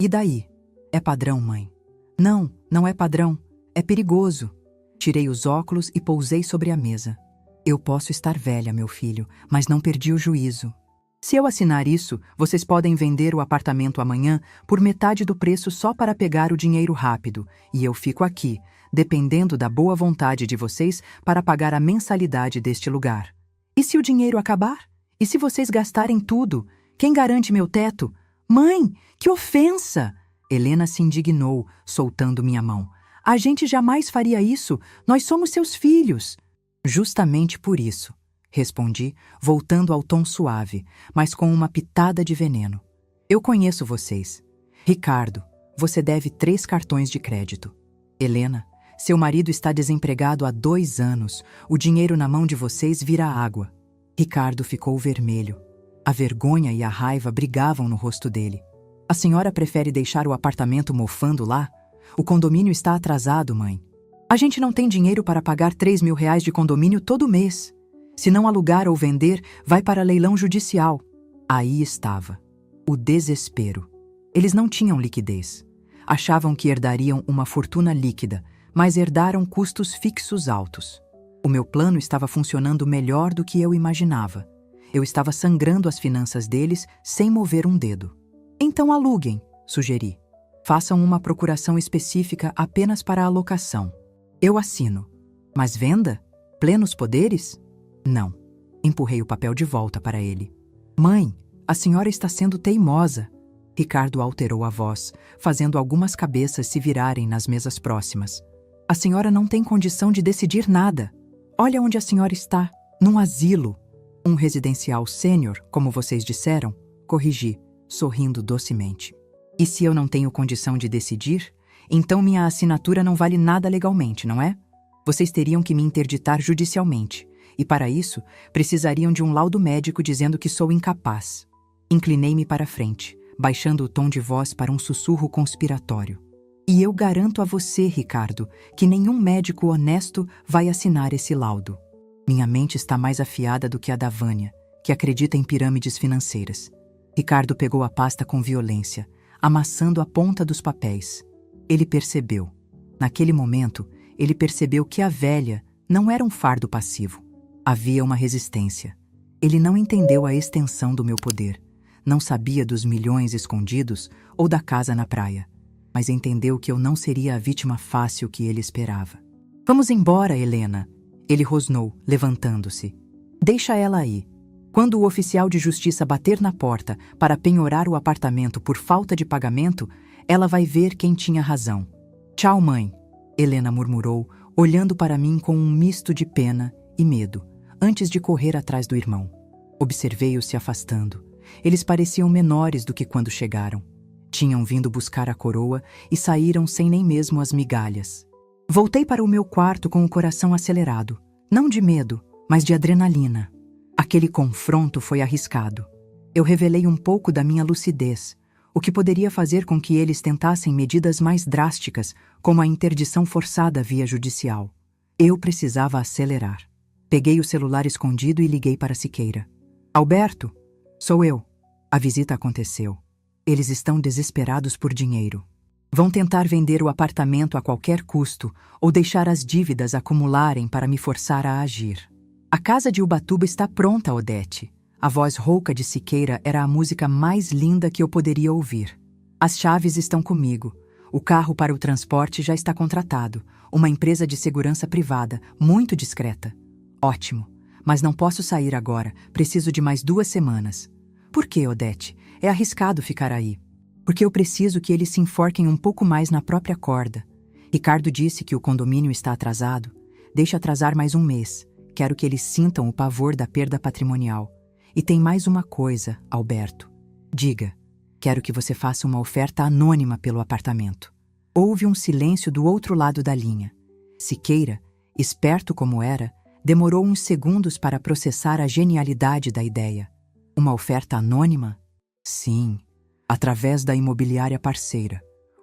daí? É padrão, mãe? Não, não é padrão. É perigoso. Tirei os óculos e pousei sobre a mesa. Eu posso estar velha, meu filho, mas não perdi o juízo. Se eu assinar isso, vocês podem vender o apartamento amanhã por metade do preço só para pegar o dinheiro rápido, e eu fico aqui, dependendo da boa vontade de vocês para pagar a mensalidade deste lugar. E se o dinheiro acabar? E se vocês gastarem tudo? Quem garante meu teto? Mãe, que ofensa! Helena se indignou, soltando minha mão. A gente jamais faria isso, nós somos seus filhos. Justamente por isso. Respondi, voltando ao tom suave, mas com uma pitada de veneno. Eu conheço vocês. Ricardo, você deve 3 cartões de crédito. Helena, seu marido está desempregado há 2 anos. O dinheiro na mão de vocês vira água. Ricardo ficou vermelho. A vergonha e a raiva brigavam no rosto dele. A senhora prefere deixar o apartamento mofando lá? O condomínio está atrasado, mãe. A gente não tem dinheiro para pagar R$3.000 de condomínio todo mês. Se não alugar ou vender, vai para leilão judicial. Aí estava. O desespero. Eles não tinham liquidez. Achavam que herdariam uma fortuna líquida, mas herdaram custos fixos altos. O meu plano estava funcionando melhor do que eu imaginava. Eu estava sangrando as finanças deles sem mover um dedo. Então aluguem, sugeri. Façam uma procuração específica apenas para a locação. Eu assino. Mas venda? Plenos poderes? Não. Empurrei o papel de volta para ele. Mãe, a senhora está sendo teimosa. Ricardo alterou a voz, fazendo algumas cabeças se virarem nas mesas próximas. A senhora não tem condição de decidir nada. Olha onde a senhora está, num asilo. Um residencial sênior, como vocês disseram, corrigi, sorrindo docemente. E se eu não tenho condição de decidir, então minha assinatura não vale nada legalmente, não é? Vocês teriam que me interditar judicialmente. E para isso, precisariam de um laudo médico dizendo que sou incapaz. Inclinei-me para frente, baixando o tom de voz para um sussurro conspiratório. E eu garanto a você, Ricardo, que nenhum médico honesto vai assinar esse laudo. Minha mente está mais afiada do que a da Vânia, que acredita em pirâmides financeiras. Ricardo pegou a pasta com violência, amassando a ponta dos papéis. Ele percebeu. Naquele momento, ele percebeu que a velha não era um fardo passivo. Havia uma resistência. Ele não entendeu a extensão do meu poder. Não sabia dos milhões escondidos ou da casa na praia. Mas entendeu que eu não seria a vítima fácil que ele esperava. Vamos embora, Helena, ele rosnou, levantando-se. Deixa ela aí. Quando o oficial de justiça bater na porta para penhorar o apartamento por falta de pagamento, ela vai ver quem tinha razão. Tchau, mãe, Helena murmurou, olhando para mim com um misto de pena e medo, antes de correr atrás do irmão. Observei-os se afastando. Eles pareciam menores do que quando chegaram. Tinham vindo buscar a coroa e saíram sem nem mesmo as migalhas. Voltei para o meu quarto com o coração acelerado, não de medo, mas de adrenalina. Aquele confronto foi arriscado. Eu revelei um pouco da minha lucidez, o que poderia fazer com que eles tentassem medidas mais drásticas, como a interdição forçada via judicial. Eu precisava acelerar. Peguei o celular escondido e liguei para Siqueira. Alberto, sou eu. A visita aconteceu. Eles estão desesperados por dinheiro. Vão tentar vender o apartamento a qualquer custo ou deixar as dívidas acumularem para me forçar a agir. A casa de Ubatuba está pronta, Odete. A voz rouca de Siqueira era a música mais linda que eu poderia ouvir. As chaves estão comigo. O carro para o transporte já está contratado. Uma empresa de segurança privada, muito discreta. Ótimo. Mas não posso sair agora. Preciso de mais 2 semanas. Por que, Odete? É arriscado ficar aí. Porque eu preciso que eles se enforquem um pouco mais na própria corda. Ricardo disse que o condomínio está atrasado. Deixa atrasar mais 1 mês. Quero que eles sintam o pavor da perda patrimonial. E tem mais uma coisa, Alberto. Diga, quero que você faça uma oferta anônima pelo apartamento. Houve um silêncio do outro lado da linha. Siqueira, esperto como era, demorou uns segundos para processar a genialidade da ideia. Uma oferta anônima? Sim, através da imobiliária parceira.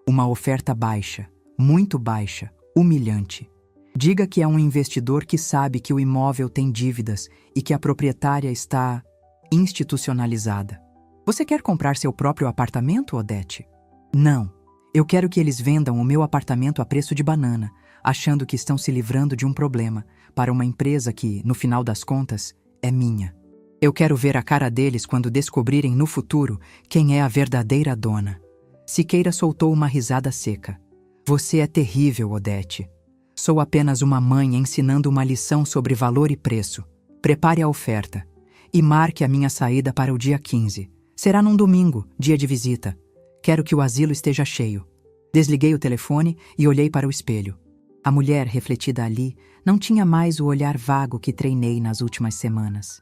Uma oferta baixa, muito baixa, humilhante. Diga que é um investidor que sabe que o imóvel tem dívidas e que a proprietária está institucionalizada. Você quer comprar seu próprio apartamento, Odete? Não. Eu quero que eles vendam o meu apartamento a preço de banana, achando que estão se livrando de um problema, para uma empresa que, no final das contas, é minha. Eu quero ver a cara deles quando descobrirem no futuro quem é a verdadeira dona. Siqueira soltou uma risada seca. Você é terrível, Odete. Sou apenas uma mãe ensinando uma lição sobre valor e preço. Prepare a oferta. E marque a minha saída para o dia 15. Será num domingo, dia de visita. Quero que o asilo esteja cheio. Desliguei o telefone e olhei para o espelho. A mulher refletida ali não tinha mais o olhar vago que treinei nas últimas semanas.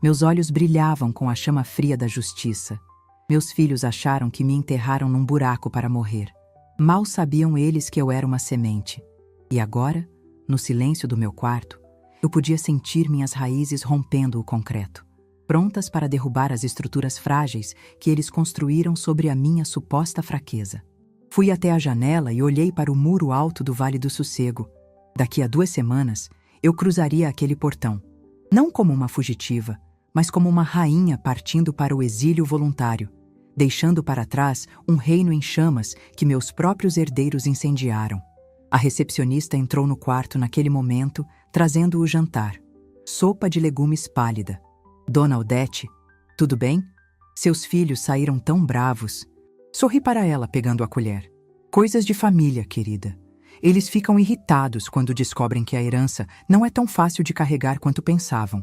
Meus olhos brilhavam com a chama fria da justiça. Meus filhos acharam que me enterraram num buraco para morrer. Mal sabiam eles que eu era uma semente. E agora, no silêncio do meu quarto, eu podia sentir minhas raízes rompendo o concreto, prontas para derrubar as estruturas frágeis que eles construíram sobre a minha suposta fraqueza. Fui até a janela e olhei para o muro alto do Vale do Sossego. Daqui a 2 semanas, eu cruzaria aquele portão, não como uma fugitiva, mas como uma rainha partindo para o exílio voluntário, deixando para trás um reino em chamas que meus próprios herdeiros incendiaram. A recepcionista entrou no quarto naquele momento, trazendo o jantar. Sopa de legumes pálida. Dona Odete, tudo bem? Seus filhos saíram tão bravos. Sorri para ela, pegando a colher. Coisas de família, querida. Eles ficam irritados quando descobrem que a herança não é tão fácil de carregar quanto pensavam.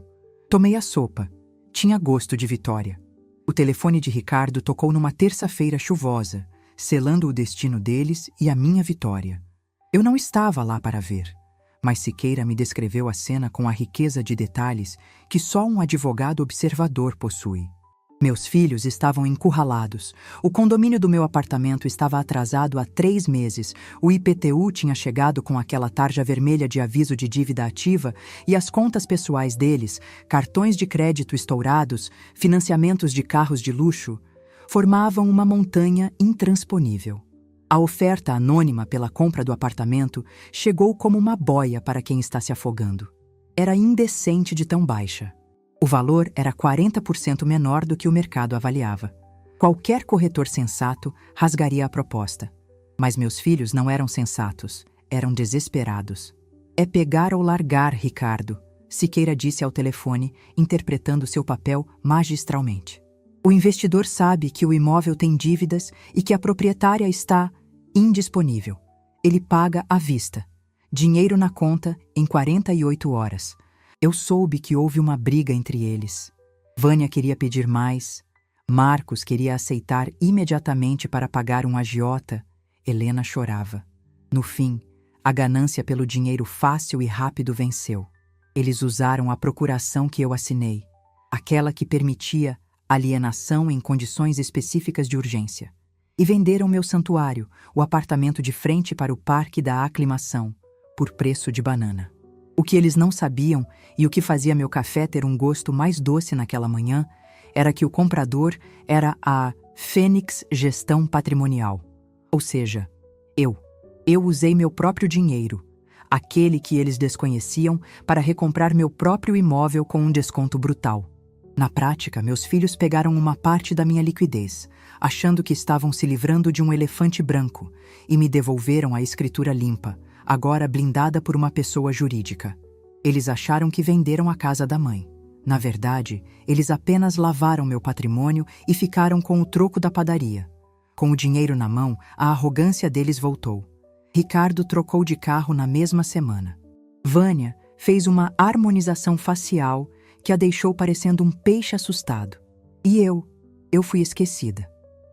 Tomei a sopa. Tinha gosto de vitória. O telefone de Ricardo tocou numa terça-feira chuvosa, selando o destino deles e a minha vitória. Eu não estava lá para ver, mas Siqueira me descreveu a cena com a riqueza de detalhes que só um advogado observador possui. Meus filhos estavam encurralados. O condomínio do meu apartamento estava atrasado há 3 meses. O IPTU tinha chegado com aquela tarja vermelha de aviso de dívida ativa e as contas pessoais deles, cartões de crédito estourados, financiamentos de carros de luxo, formavam uma montanha intransponível. A oferta anônima pela compra do apartamento chegou como uma boia para quem está se afogando. Era indecente de tão baixa. O valor era 40% menor do que o mercado avaliava. Qualquer corretor sensato rasgaria a proposta. Mas meus filhos não eram sensatos, eram desesperados. É pegar ou largar, Ricardo, Siqueira disse ao telefone, interpretando seu papel magistralmente. O investidor sabe que o imóvel tem dívidas e que a proprietária está indisponível. Ele paga à vista. Dinheiro na conta em 48 horas. Eu soube que houve uma briga entre eles. Vânia queria pedir mais. Marcos queria aceitar imediatamente para pagar um agiota. Helena chorava. No fim, a ganância pelo dinheiro fácil e rápido venceu. Eles usaram a procuração que eu assinei, aquela que permitia alienação em condições específicas de urgência. E venderam meu santuário, o apartamento de frente para o Parque da Aclimação, por preço de banana. O que eles não sabiam, e o que fazia meu café ter um gosto mais doce naquela manhã, era que o comprador era a Fênix Gestão Patrimonial. Ou seja, eu usei meu próprio dinheiro, aquele que eles desconheciam, para recomprar meu próprio imóvel com um desconto brutal. Na prática, meus filhos pegaram uma parte da minha liquidez, achando que estavam se livrando de um elefante branco, e me devolveram a escritura limpa, agora blindada por uma pessoa jurídica. Eles acharam que venderam a casa da mãe. Na verdade, eles apenas lavaram meu patrimônio e ficaram com o troco da padaria. Com o dinheiro na mão, a arrogância deles voltou. Ricardo trocou de carro na mesma semana. Vânia fez uma harmonização facial que a deixou parecendo um peixe assustado. E eu fui esquecida.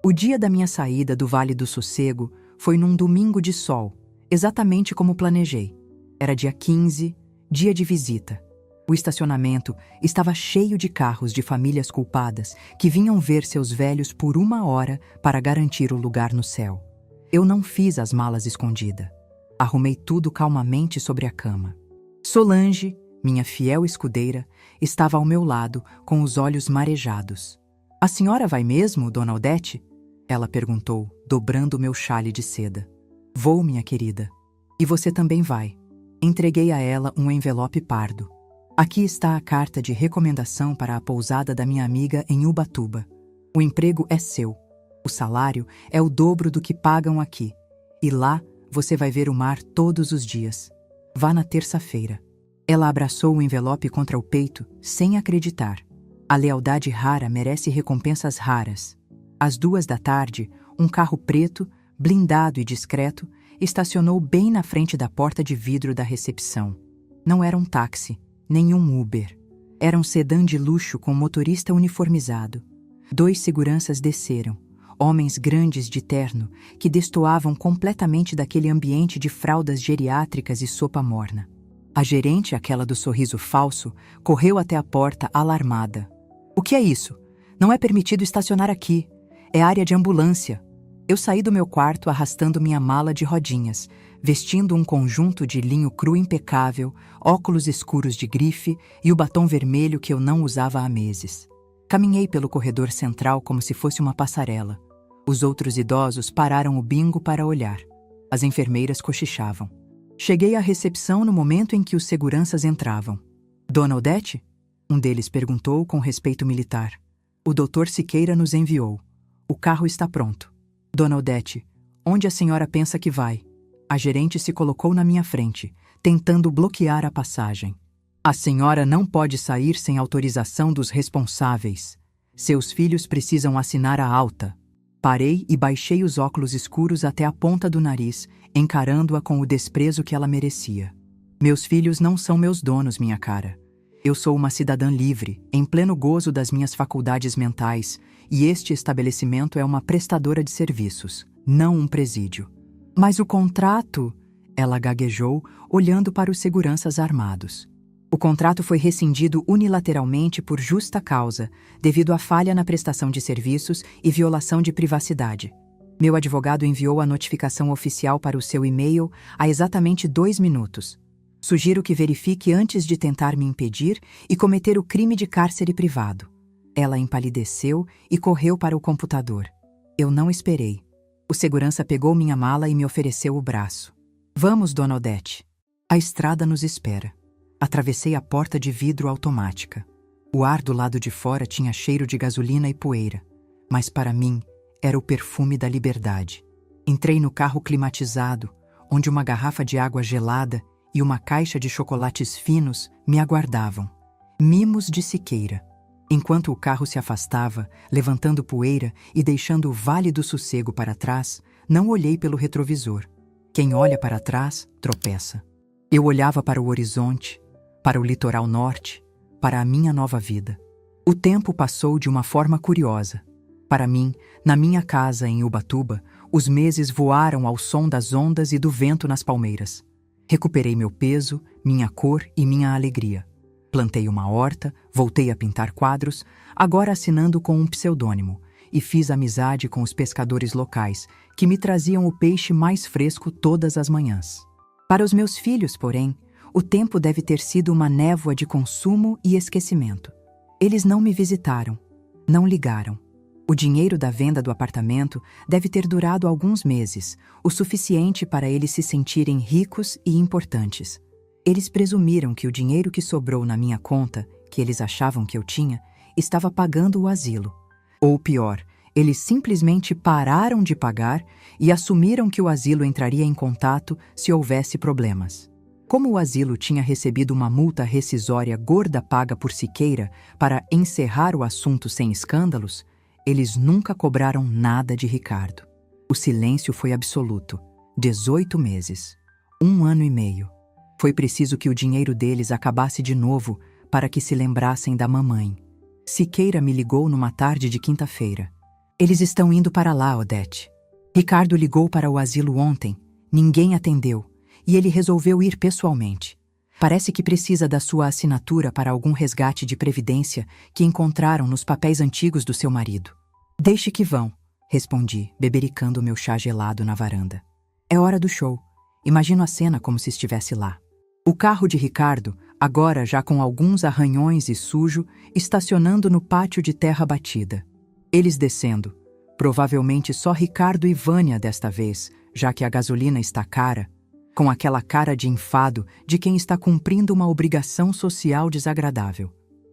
O dia da minha saída do Vale do Sossego foi num domingo de sol, exatamente como planejei. Era dia 15, dia de visita. O estacionamento estava cheio de carros de famílias culpadas que vinham ver seus velhos por 1 hora para garantir o lugar no céu. Eu não fiz as malas escondida. Arrumei tudo calmamente sobre a cama. Solange, minha fiel escudeira, estava ao meu lado com os olhos marejados. "A senhora vai mesmo, dona Odete?" Ela perguntou, dobrando meu xale de seda. "Vou, minha querida. E você também vai." Entreguei a ela um envelope pardo. "Aqui está a carta de recomendação para a pousada da minha amiga em Ubatuba. O emprego é seu. O salário é o dobro do que pagam aqui. E lá você vai ver o mar todos os dias. Vá na terça-feira." Ela abraçou o envelope contra o peito, sem acreditar. A lealdade rara merece recompensas raras. Às 2 da tarde, um carro preto, blindado e discreto, estacionou bem na frente da porta de vidro da recepção. Não era um táxi, nem um Uber. Era um sedã de luxo com motorista uniformizado. 2 seguranças desceram, homens grandes de terno, que destoavam completamente daquele ambiente de fraldas geriátricas e sopa morna. A gerente, aquela do sorriso falso, correu até a porta alarmada. "O que é isso? Não é permitido estacionar aqui. É área de ambulância." Eu saí do meu quarto arrastando minha mala de rodinhas, vestindo um conjunto de linho cru impecável, óculos escuros de grife e o batom vermelho que eu não usava há meses. Caminhei pelo corredor central como se fosse uma passarela. Os outros idosos pararam o bingo para olhar. As enfermeiras cochichavam. Cheguei à recepção no momento em que os seguranças entravam. "Dona Odete?" Um deles perguntou com respeito militar. "O doutor Siqueira nos enviou. O carro está pronto." "Dona Odete, onde a senhora pensa que vai?" A gerente se colocou na minha frente, tentando bloquear a passagem. "A senhora não pode sair sem autorização dos responsáveis. Seus filhos precisam assinar a alta." Parei e baixei os óculos escuros até a ponta do nariz, encarando-a com o desprezo que ela merecia. "Meus filhos não são meus donos, minha cara. Eu sou uma cidadã livre, em pleno gozo das minhas faculdades mentais, e este estabelecimento é uma prestadora de serviços, não um presídio." "Mas o contrato..." Ela gaguejou, olhando para os seguranças armados. "O contrato foi rescindido unilateralmente por justa causa, devido à falha na prestação de serviços e violação de privacidade. Meu advogado enviou a notificação oficial para o seu e-mail há exatamente 2 minutos. Sugiro que verifique antes de tentar me impedir e cometer o crime de cárcere privado." Ela empalideceu e correu para o computador. Eu não esperei. O segurança pegou minha mala e me ofereceu o braço. "Vamos, dona Odete. A estrada nos espera." Atravessei a porta de vidro automática. O ar do lado de fora tinha cheiro de gasolina e poeira, mas para mim era o perfume da liberdade. Entrei no carro climatizado, onde uma garrafa de água gelada e uma caixa de chocolates finos me aguardavam. Mimos de Siqueira. Enquanto o carro se afastava, levantando poeira e deixando o Vale do Sossego para trás, não olhei pelo retrovisor. Quem olha para trás, tropeça. Eu olhava para o horizonte, para o litoral norte, para a minha nova vida. O tempo passou de uma forma curiosa. Para mim, na minha casa em Ubatuba, os meses voaram ao som das ondas e do vento nas palmeiras. Recuperei meu peso, minha cor e minha alegria. Plantei uma horta, voltei a pintar quadros, agora assinando com um pseudônimo, e fiz amizade com os pescadores locais, que me traziam o peixe mais fresco todas as manhãs. Para os meus filhos, porém, o tempo deve ter sido uma névoa de consumo e esquecimento. Eles não me visitaram, não ligaram. O dinheiro da venda do apartamento deve ter durado alguns meses, o suficiente para eles se sentirem ricos e importantes. Eles presumiram que o dinheiro que sobrou na minha conta, que eles achavam que eu tinha, estava pagando o asilo. Ou pior, eles simplesmente pararam de pagar e assumiram que o asilo entraria em contato se houvesse problemas. Como o asilo tinha recebido uma multa rescisória gorda paga por Siqueira para encerrar o assunto sem escândalos, eles nunca cobraram nada de Ricardo. O silêncio foi absoluto. 18 meses. 1 ano e meio. Foi preciso que o dinheiro deles acabasse de novo para que se lembrassem da mamãe. Siqueira me ligou numa tarde de quinta-feira. Eles estão indo para lá, Odete. Ricardo ligou para o asilo ontem. Ninguém atendeu. E ele resolveu ir pessoalmente. Parece que precisa da sua assinatura para algum resgate de previdência que encontraram nos papéis antigos do seu marido. Deixe que vão, respondi, bebericando meu chá gelado na varanda. É hora do show. Imagino a cena como se estivesse lá. O carro de Ricardo, agora já com alguns arranhões e sujo, estacionando no pátio de terra batida. Eles descendo. Provavelmente só Ricardo e Vânia desta vez, já que a gasolina está cara, com aquela cara de enfado de quem está cumprindo uma obrigação social desagradável.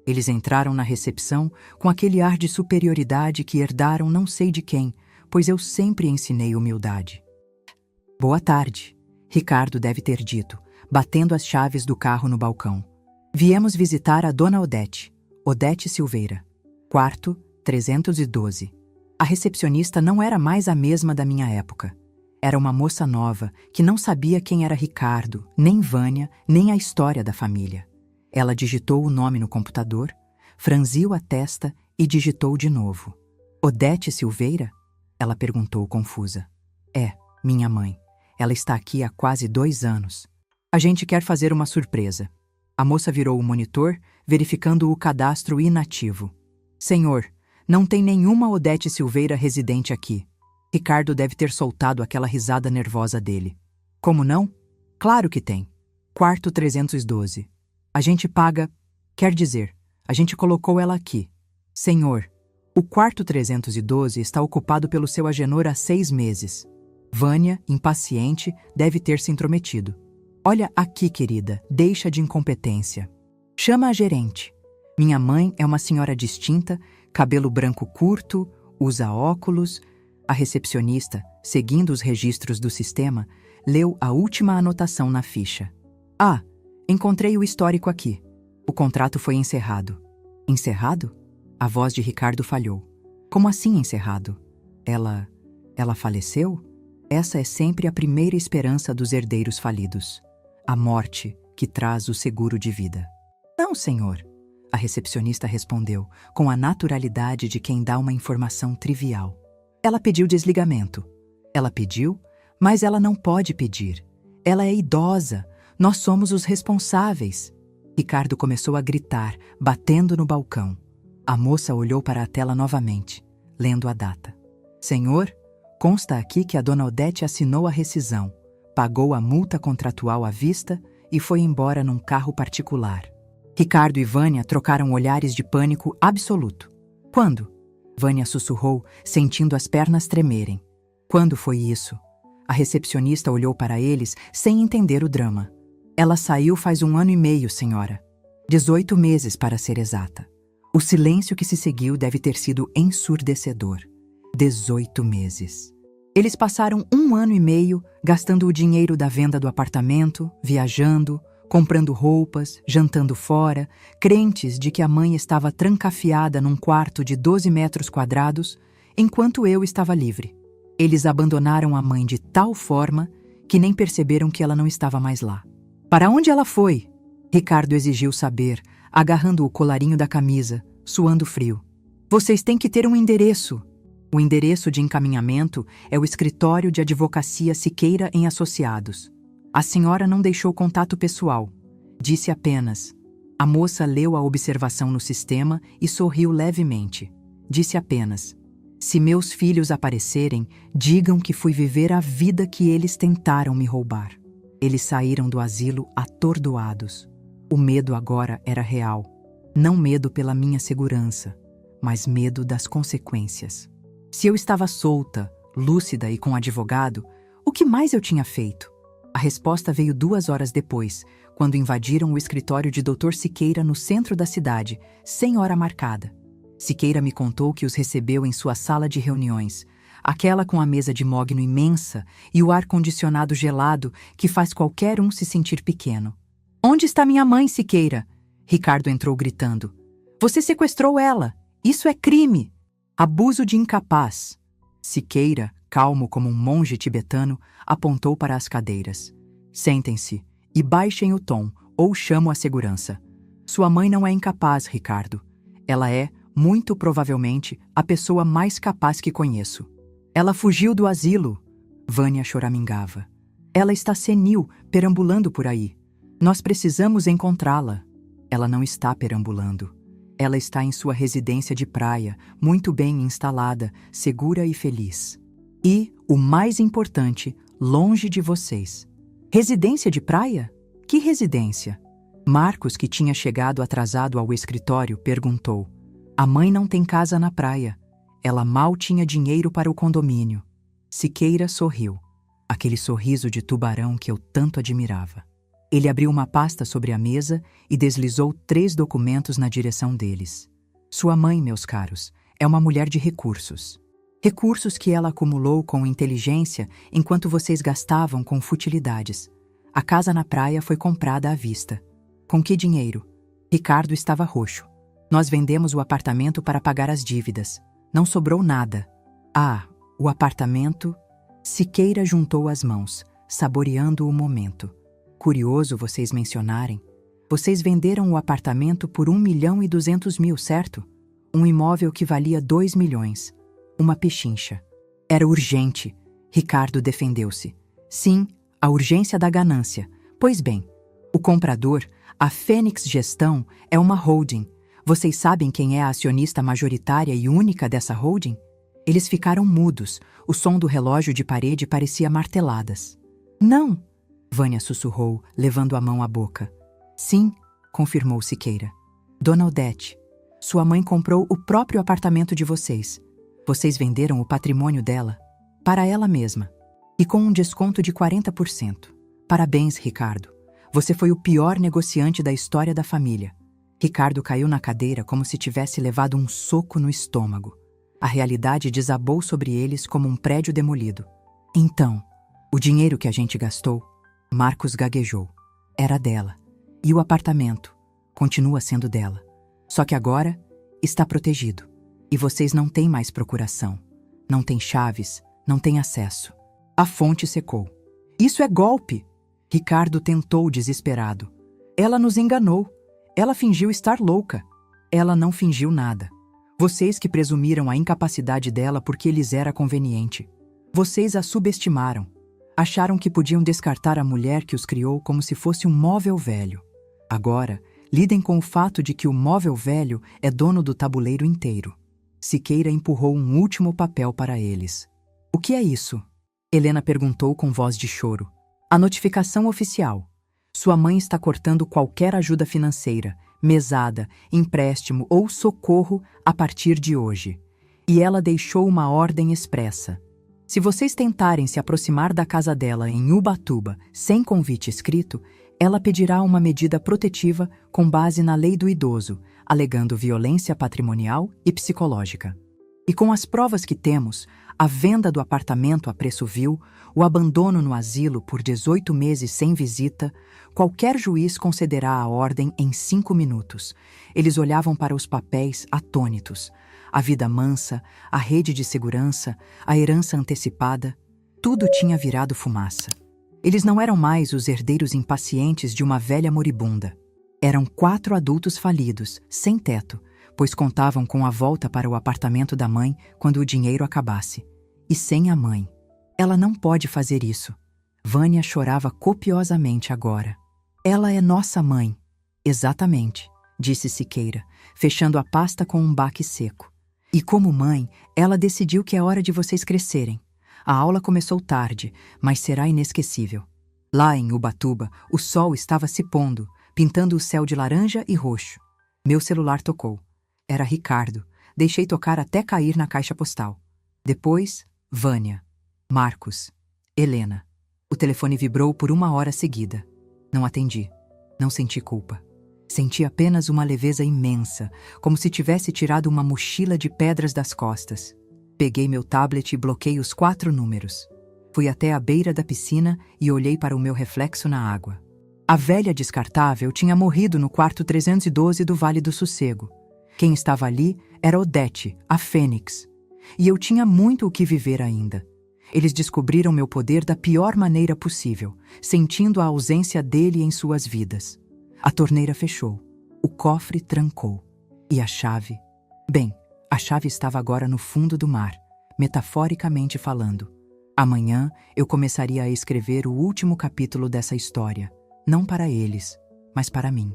Eles entraram na recepção com aquele ar de superioridade que herdaram não sei de quem, pois eu sempre ensinei humildade. Boa tarde, Ricardo deve ter dito, batendo as chaves do carro no balcão. Viemos visitar a dona Odete, Odete Silveira. Quarto 312. A recepcionista não era mais a mesma da minha época. Era uma moça nova que não sabia quem era Ricardo, nem Vânia, nem a história da família. Ela digitou o nome no computador, franziu a testa e digitou de novo. Odete Silveira? Ela perguntou confusa. É, minha mãe. Ela está aqui há quase 2 anos. A gente quer fazer uma surpresa. A moça virou o monitor, verificando o cadastro inativo. Senhor, não tem nenhuma Odete Silveira residente aqui. Ricardo deve ter soltado aquela risada nervosa dele. Como não? Claro que tem. Quarto 312. A gente paga... Quer dizer, a gente colocou ela aqui. Senhor, o quarto 312 está ocupado pelo seu Agenor há 6 meses. Vânia, impaciente, deve ter se intrometido. Olha aqui, querida, deixa de incompetência. Chama a gerente. Minha mãe é uma senhora distinta, cabelo branco curto, usa óculos... A recepcionista, seguindo os registros do sistema, leu a última anotação na ficha. Ah, encontrei o histórico aqui. O contrato foi encerrado. Encerrado? A voz de Ricardo falhou. Como assim encerrado? Ela faleceu? Essa é sempre a primeira esperança dos herdeiros falidos. A morte que traz o seguro de vida. Não, senhor. A recepcionista respondeu, com a naturalidade de quem dá uma informação trivial. Ela pediu desligamento. Ela pediu, mas ela não pode pedir. Ela é idosa. Nós somos os responsáveis. Ricardo começou a gritar, batendo no balcão. A moça olhou para a tela novamente, lendo a data. Senhor, consta aqui que a dona Odete assinou a rescisão, pagou a multa contratual à vista e foi embora num carro particular. Ricardo e Vânia trocaram olhares de pânico absoluto. Quando? Vânia sussurrou, sentindo as pernas tremerem. Quando foi isso? A recepcionista olhou para eles sem entender o drama. Ela saiu faz 1 ano e meio, senhora. 18 meses, para ser exata. O silêncio que se seguiu deve ter sido ensurdecedor. 18 meses. Eles passaram 1 ano e meio gastando o dinheiro da venda do apartamento, viajando, comprando roupas, jantando fora, crentes de que a mãe estava trancafiada num quarto de 12 metros quadrados, enquanto eu estava livre. Eles abandonaram a mãe de tal forma que nem perceberam que ela não estava mais lá. Para onde ela foi? Ricardo exigiu saber, agarrando o colarinho da camisa, suando frio. Vocês têm que ter um endereço. O endereço de encaminhamento é o escritório de advocacia Siqueira em Associados. A senhora não deixou contato pessoal. Disse apenas. A moça leu a observação no sistema e sorriu levemente. Disse apenas. Se meus filhos aparecerem, digam que fui viver a vida que eles tentaram me roubar. Eles saíram do asilo atordoados. O medo agora era real. Não medo pela minha segurança, mas medo das consequências. Se eu estava solta, lúcida e com advogado, o que mais eu tinha feito? A resposta veio 2 horas depois, quando invadiram o escritório de Dr. Siqueira no centro da cidade, sem hora marcada. Siqueira me contou que os recebeu em sua sala de reuniões, aquela com a mesa de mogno imensa e o ar-condicionado gelado que faz qualquer um se sentir pequeno. Onde está minha mãe, Siqueira? Ricardo entrou gritando. Você sequestrou ela! Isso é crime! Abuso de incapaz. Siqueira, calmo como um monge tibetano, apontou para as cadeiras. Sentem-se e baixem o tom, ou chamo a segurança. Sua mãe não é incapaz, Ricardo. Ela é, muito provavelmente, a pessoa mais capaz que conheço. Ela fugiu do asilo. Vânia choramingava. Ela está senil, perambulando por aí. Nós precisamos encontrá-la. Ela não está perambulando. Ela está em sua residência de praia, muito bem instalada, segura e feliz. E, o mais importante, longe de vocês. Residência de praia? Que residência? Marcos, que tinha chegado atrasado ao escritório, perguntou. A mãe não tem casa na praia. Ela mal tinha dinheiro para o condomínio. Siqueira sorriu. Aquele sorriso de tubarão que eu tanto admirava. Ele abriu uma pasta sobre a mesa e deslizou 3 documentos na direção deles. Sua mãe, meus caros, é uma mulher de recursos. Recursos que ela acumulou com inteligência enquanto vocês gastavam com futilidades. A casa na praia foi comprada à vista. Com que dinheiro? Ricardo estava roxo. Nós vendemos o apartamento para pagar as dívidas. Não sobrou nada. Ah, o apartamento... Siqueira juntou as mãos, saboreando o momento. Curioso vocês mencionarem. Vocês venderam o apartamento por 1.200.000, certo? Um imóvel que valia 2 milhões. Uma pechincha. Era urgente. Ricardo defendeu-se. Sim, a urgência da ganância. Pois bem, o comprador, a Fênix Gestão, é uma holding. Vocês sabem quem é a acionista majoritária e única dessa holding? Eles ficaram mudos. O som do relógio de parede parecia marteladas. Não! Vânia sussurrou, levando a mão à boca. Sim, confirmou Siqueira. Dona Odete, sua mãe comprou o próprio apartamento de vocês. Vocês venderam o patrimônio dela, para ela mesma, e com um desconto de 40%. Parabéns, Ricardo. Você foi o pior negociante da história da família. Ricardo caiu na cadeira como se tivesse levado um soco no estômago. A realidade desabou sobre eles como um prédio demolido. Então, o dinheiro que a gente gastou, Marcos gaguejou. Era dela. E o apartamento continua sendo dela. Só que agora está protegido. E vocês não têm mais procuração. Não têm chaves, não têm acesso. A fonte secou. Isso é golpe! Ricardo tentou desesperado. Ela nos enganou. Ela fingiu estar louca. Ela não fingiu nada. Vocês que presumiram a incapacidade dela porque lhes era conveniente. Vocês a subestimaram. Acharam que podiam descartar a mulher que os criou como se fosse um móvel velho. Agora, lidem com o fato de que o móvel velho é dono do tabuleiro inteiro. Siqueira empurrou um último papel para eles. O que é isso? Helena perguntou com voz de choro. A notificação oficial. Sua mãe está cortando qualquer ajuda financeira, mesada, empréstimo ou socorro a partir de hoje. E ela deixou uma ordem expressa. Se vocês tentarem se aproximar da casa dela em Ubatuba sem convite escrito, ela pedirá uma medida protetiva com base na lei do idoso, alegando violência patrimonial e psicológica. E com as provas que temos, a venda do apartamento a preço vil, o abandono no asilo por 18 meses sem visita, qualquer juiz concederá a ordem em 5 minutos. Eles olhavam para os papéis atônitos. A vida mansa, a rede de segurança, a herança antecipada, tudo tinha virado fumaça. Eles não eram mais os herdeiros impacientes de uma velha moribunda. Eram 4 adultos falidos, sem teto, pois contavam com a volta para o apartamento da mãe quando o dinheiro acabasse. E sem a mãe. Ela não pode fazer isso. Vânia chorava copiosamente agora. Ela é nossa mãe. Exatamente, disse Siqueira, fechando a pasta com um baque seco. E como mãe, ela decidiu que é hora de vocês crescerem. A aula começou tarde, mas será inesquecível. Lá em Ubatuba, o sol estava se pondo, pintando o céu de laranja e roxo. Meu celular tocou. Era Ricardo. Deixei tocar até cair na caixa postal. Depois, Vânia, Marcos, Helena. O telefone vibrou por 1 hora seguida. Não atendi. Não senti culpa. Senti apenas uma leveza imensa, como se tivesse tirado uma mochila de pedras das costas. Peguei meu tablet e bloqueei os 4 números. Fui até a beira da piscina e olhei para o meu reflexo na água. A velha descartável tinha morrido no quarto 312 do Vale do Sossego. Quem estava ali era Odete, a Fênix. E eu tinha muito o que viver ainda. Eles descobriram meu poder da pior maneira possível, sentindo a ausência dele em suas vidas. A torneira fechou, o cofre trancou. E a chave? Bem, a chave estava agora no fundo do mar, metaforicamente falando. Amanhã eu começaria a escrever o último capítulo dessa história, não para eles, mas para mim.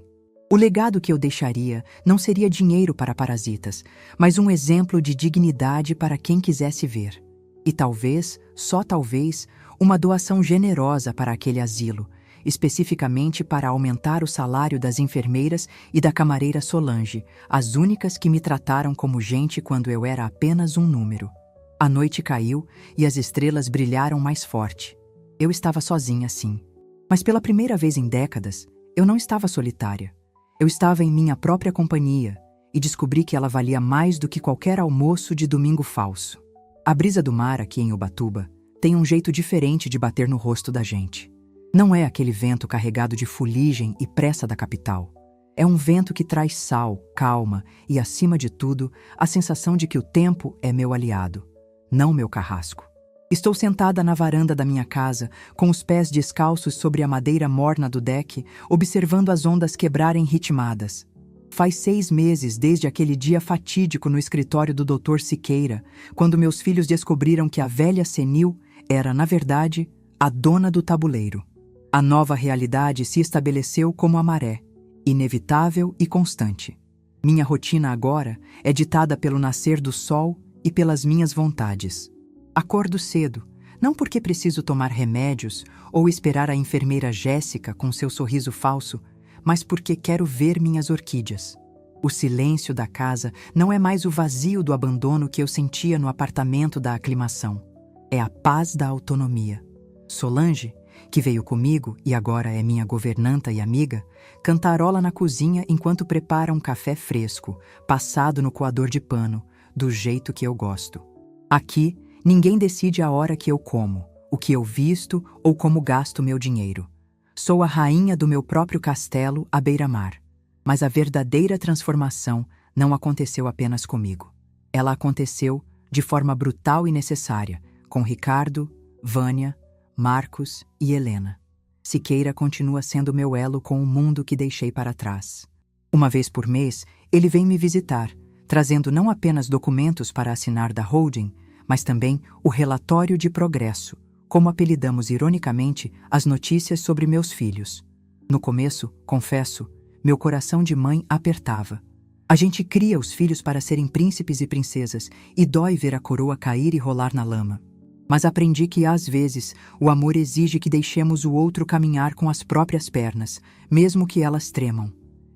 O legado que eu deixaria não seria dinheiro para parasitas, mas um exemplo de dignidade para quem quisesse ver. E talvez, só talvez, uma doação generosa para aquele asilo, especificamente para aumentar o salário das enfermeiras e da camareira Solange, as únicas que me trataram como gente quando eu era apenas um número. A noite caiu e as estrelas brilharam mais forte. Eu estava sozinha, sim. Mas pela primeira vez em décadas, eu não estava solitária. Eu estava em minha própria companhia e descobri que ela valia mais do que qualquer almoço de domingo falso. A brisa do mar aqui em Ubatuba tem um jeito diferente de bater no rosto da gente. Não é aquele vento carregado de fuligem e pressa da capital. É um vento que traz sal, calma e, acima de tudo, a sensação de que o tempo é meu aliado, não meu carrasco. Estou sentada na varanda da minha casa, com os pés descalços sobre a madeira morna do deck, observando as ondas quebrarem ritmadas. Faz 6 meses desde aquele dia fatídico no escritório do Dr. Siqueira, quando meus filhos descobriram que a velha senil era, na verdade, a dona do tabuleiro. A nova realidade se estabeleceu como a maré, inevitável e constante. Minha rotina agora é ditada pelo nascer do sol e pelas minhas vontades. Acordo cedo, não porque preciso tomar remédios ou esperar a enfermeira Jéssica com seu sorriso falso, mas porque quero ver minhas orquídeas. O silêncio da casa não é mais o vazio do abandono que eu sentia no apartamento da aclimação. É a paz da autonomia. Solange, que veio comigo e agora é minha governanta e amiga, cantarola na cozinha enquanto prepara um café fresco, passado no coador de pano, do jeito que eu gosto. Aqui, ninguém decide a hora que eu como, o que eu visto ou como gasto meu dinheiro. Sou a rainha do meu próprio castelo à beira-mar. Mas a verdadeira transformação não aconteceu apenas comigo. Ela aconteceu de forma brutal e necessária, com Ricardo, Vânia, Marcos e Helena. Siqueira continua sendo meu elo com o mundo que deixei para trás. Uma vez por mês, ele vem me visitar, trazendo não apenas documentos para assinar da holding, mas também o relatório de progresso, como apelidamos ironicamente as notícias sobre meus filhos. No começo, confesso, meu coração de mãe apertava. A gente cria os filhos para serem príncipes e princesas, e dói ver a coroa cair e rolar na lama. Mas aprendi que, às vezes, o amor exige que deixemos o outro caminhar com as próprias pernas, mesmo que elas tremam.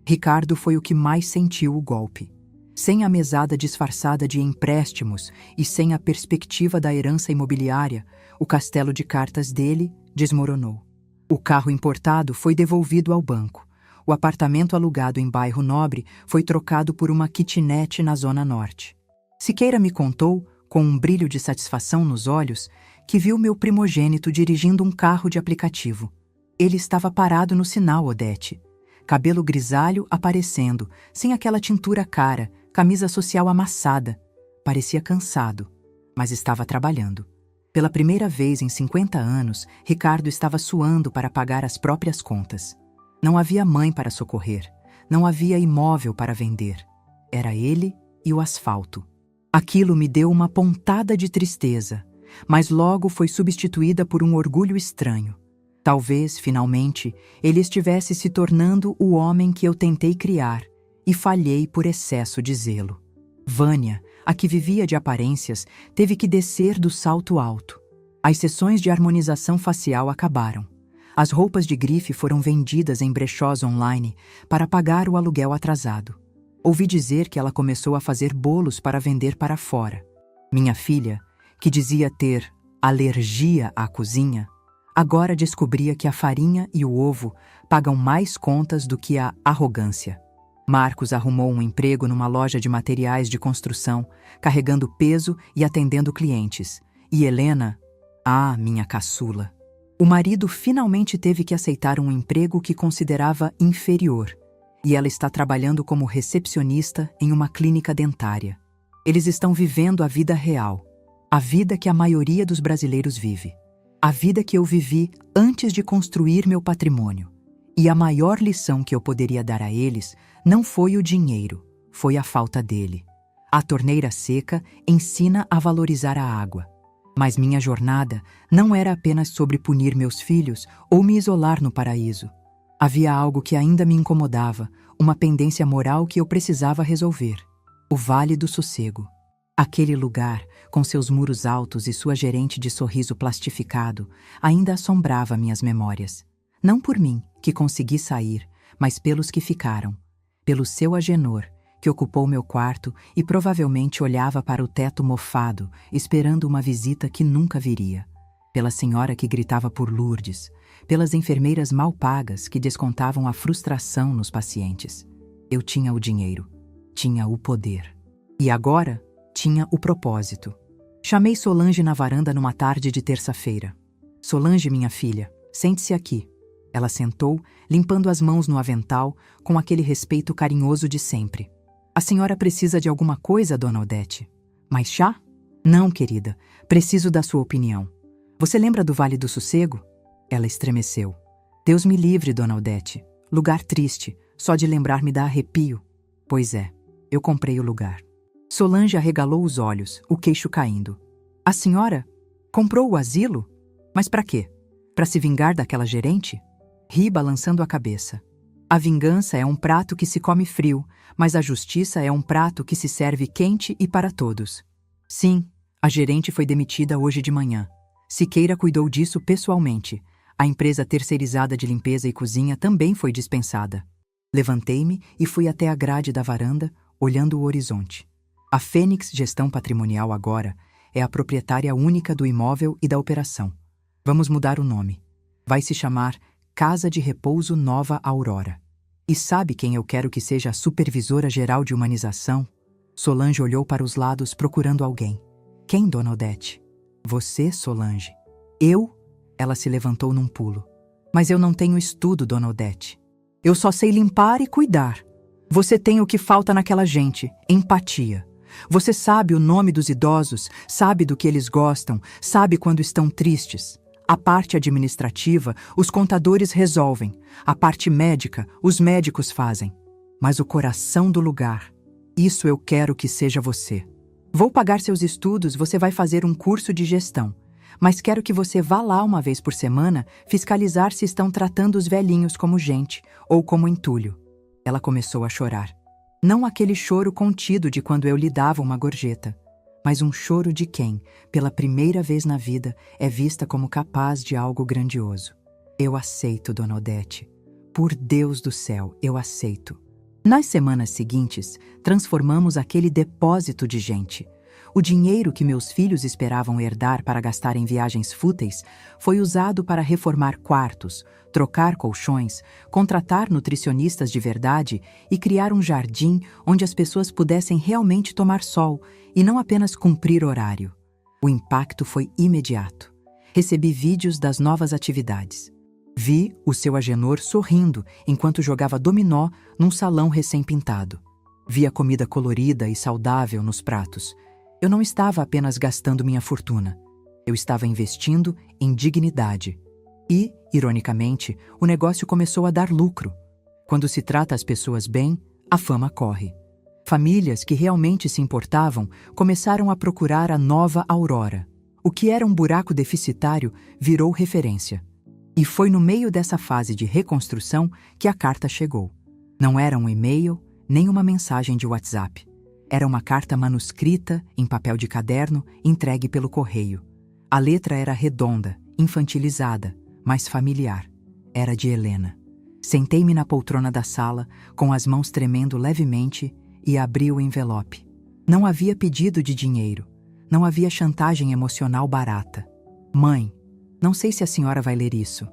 Ricardo foi o que mais sentiu o golpe. Sem a mesada disfarçada de empréstimos e sem a perspectiva da herança imobiliária, o castelo de cartas dele desmoronou. O carro importado foi devolvido ao banco. O apartamento alugado em bairro nobre foi trocado por uma kitnet na Zona Norte. Siqueira me contou, com um brilho de satisfação nos olhos, que viu meu primogênito dirigindo um carro de aplicativo. Ele estava parado no sinal, Odete. Cabelo grisalho aparecendo, sem aquela tintura cara, camisa social amassada. Parecia cansado, mas estava trabalhando. Pela primeira vez em 50 anos, Ricardo estava suando para pagar as próprias contas. Não havia mãe para socorrer, não havia imóvel para vender. Era ele e o asfalto. Aquilo me deu uma pontada de tristeza, mas logo foi substituída por um orgulho estranho. Talvez, finalmente, ele estivesse se tornando o homem que eu tentei criar e falhei por excesso de zelo. Vânia, a que vivia de aparências, teve que descer do salto alto. As sessões de harmonização facial acabaram. As roupas de grife foram vendidas em brechós online para pagar o aluguel atrasado. Ouvi dizer que ela começou a fazer bolos para vender para fora. Minha filha, que dizia ter alergia à cozinha, agora descobria que a farinha e o ovo pagam mais contas do que a arrogância. Marcos arrumou um emprego numa loja de materiais de construção, carregando peso e atendendo clientes. E Helena, minha caçula. O marido finalmente teve que aceitar um emprego que considerava inferior, e ela está trabalhando como recepcionista em uma clínica dentária. Eles estão vivendo a vida real, a vida que a maioria dos brasileiros vive. A vida que eu vivi antes de construir meu patrimônio. E a maior lição que eu poderia dar a eles não foi o dinheiro, foi a falta dele. A torneira seca ensina a valorizar a água. Mas minha jornada não era apenas sobre punir meus filhos ou me isolar no paraíso. Havia algo que ainda me incomodava, uma pendência moral que eu precisava resolver. O Vale do Sossego. Aquele lugar, com seus muros altos e sua gerente de sorriso plastificado, ainda assombrava minhas memórias. Não por mim, que consegui sair, mas pelos que ficaram. Pelo seu Agenor, que ocupou meu quarto e provavelmente olhava para o teto mofado, esperando uma visita que nunca viria. Pela senhora que gritava por Lourdes, pelas enfermeiras mal pagas que descontavam a frustração nos pacientes. Eu tinha o dinheiro, tinha o poder. E agora, tinha o propósito. Chamei Solange na varanda numa tarde de terça-feira. Solange, minha filha, sente-se aqui. Ela sentou, limpando as mãos no avental, com aquele respeito carinhoso de sempre. A senhora precisa de alguma coisa, dona Odete? Mais chá? Não, querida. Preciso da sua opinião. Você lembra do Vale do Sossego? Ela estremeceu. Deus me livre, dona Odete. Lugar triste. Só de lembrar me dá arrepio. Pois é, eu comprei o lugar. Solange arregalou os olhos, o queixo caindo. A senhora comprou o asilo? Mas para quê? Para se vingar daquela gerente? Ri balançando a cabeça. A vingança é um prato que se come frio, mas a justiça é um prato que se serve quente e para todos. Sim, a gerente foi demitida hoje de manhã. Siqueira cuidou disso pessoalmente. A empresa terceirizada de limpeza e cozinha também foi dispensada. Levantei-me e fui até a grade da varanda, olhando o horizonte. A Fênix Gestão Patrimonial agora é a proprietária única do imóvel e da operação. Vamos mudar o nome. Vai se chamar Casa de Repouso Nova Aurora. E sabe quem eu quero que seja a supervisora geral de humanização? Solange olhou para os lados procurando alguém. Quem, dona Odete? Você, Solange. Eu? Ela se levantou num pulo. Mas eu não tenho estudo, dona Odete. Eu só sei limpar e cuidar. Você tem o que falta naquela gente, empatia. Você sabe o nome dos idosos, sabe do que eles gostam, sabe quando estão tristes. A parte administrativa, os contadores resolvem. A parte médica, os médicos fazem. Mas o coração do lugar, isso eu quero que seja você. Vou pagar seus estudos, você vai fazer um curso de gestão. Mas quero que você vá lá uma vez por semana fiscalizar se estão tratando os velhinhos como gente ou como entulho. Ela começou a chorar. Não aquele choro contido de quando eu lhe dava uma gorjeta, mas um choro de quem, pela primeira vez na vida, é vista como capaz de algo grandioso. Eu aceito, dona Odete. Por Deus do céu, eu aceito. Nas semanas seguintes, transformamos aquele depósito de gente, O dinheiro que meus filhos esperavam herdar para gastar em viagens fúteis foi usado para reformar quartos, trocar colchões, contratar nutricionistas de verdade e criar um jardim onde as pessoas pudessem realmente tomar sol e não apenas cumprir horário. O impacto foi imediato. Recebi vídeos das novas atividades. Vi o seu Agenor sorrindo enquanto jogava dominó num salão recém-pintado. Vi a comida colorida e saudável nos pratos. Eu não estava apenas gastando minha fortuna. Eu estava investindo em dignidade. E, ironicamente, o negócio começou a dar lucro. Quando se trata as pessoas bem, a fama corre. Famílias que realmente se importavam começaram a procurar a nova Aurora. O que era um buraco deficitário virou referência. E foi no meio dessa fase de reconstrução que a carta chegou. Não era um e-mail, nem uma mensagem de WhatsApp. Era uma carta manuscrita, em papel de caderno, entregue pelo correio. A letra era redonda, infantilizada, mas familiar. Era de Helena. Sentei-me na poltrona da sala, com as mãos tremendo levemente, e abri o envelope. Não havia pedido de dinheiro. Não havia chantagem emocional barata. Mãe, não sei se a senhora vai ler isso.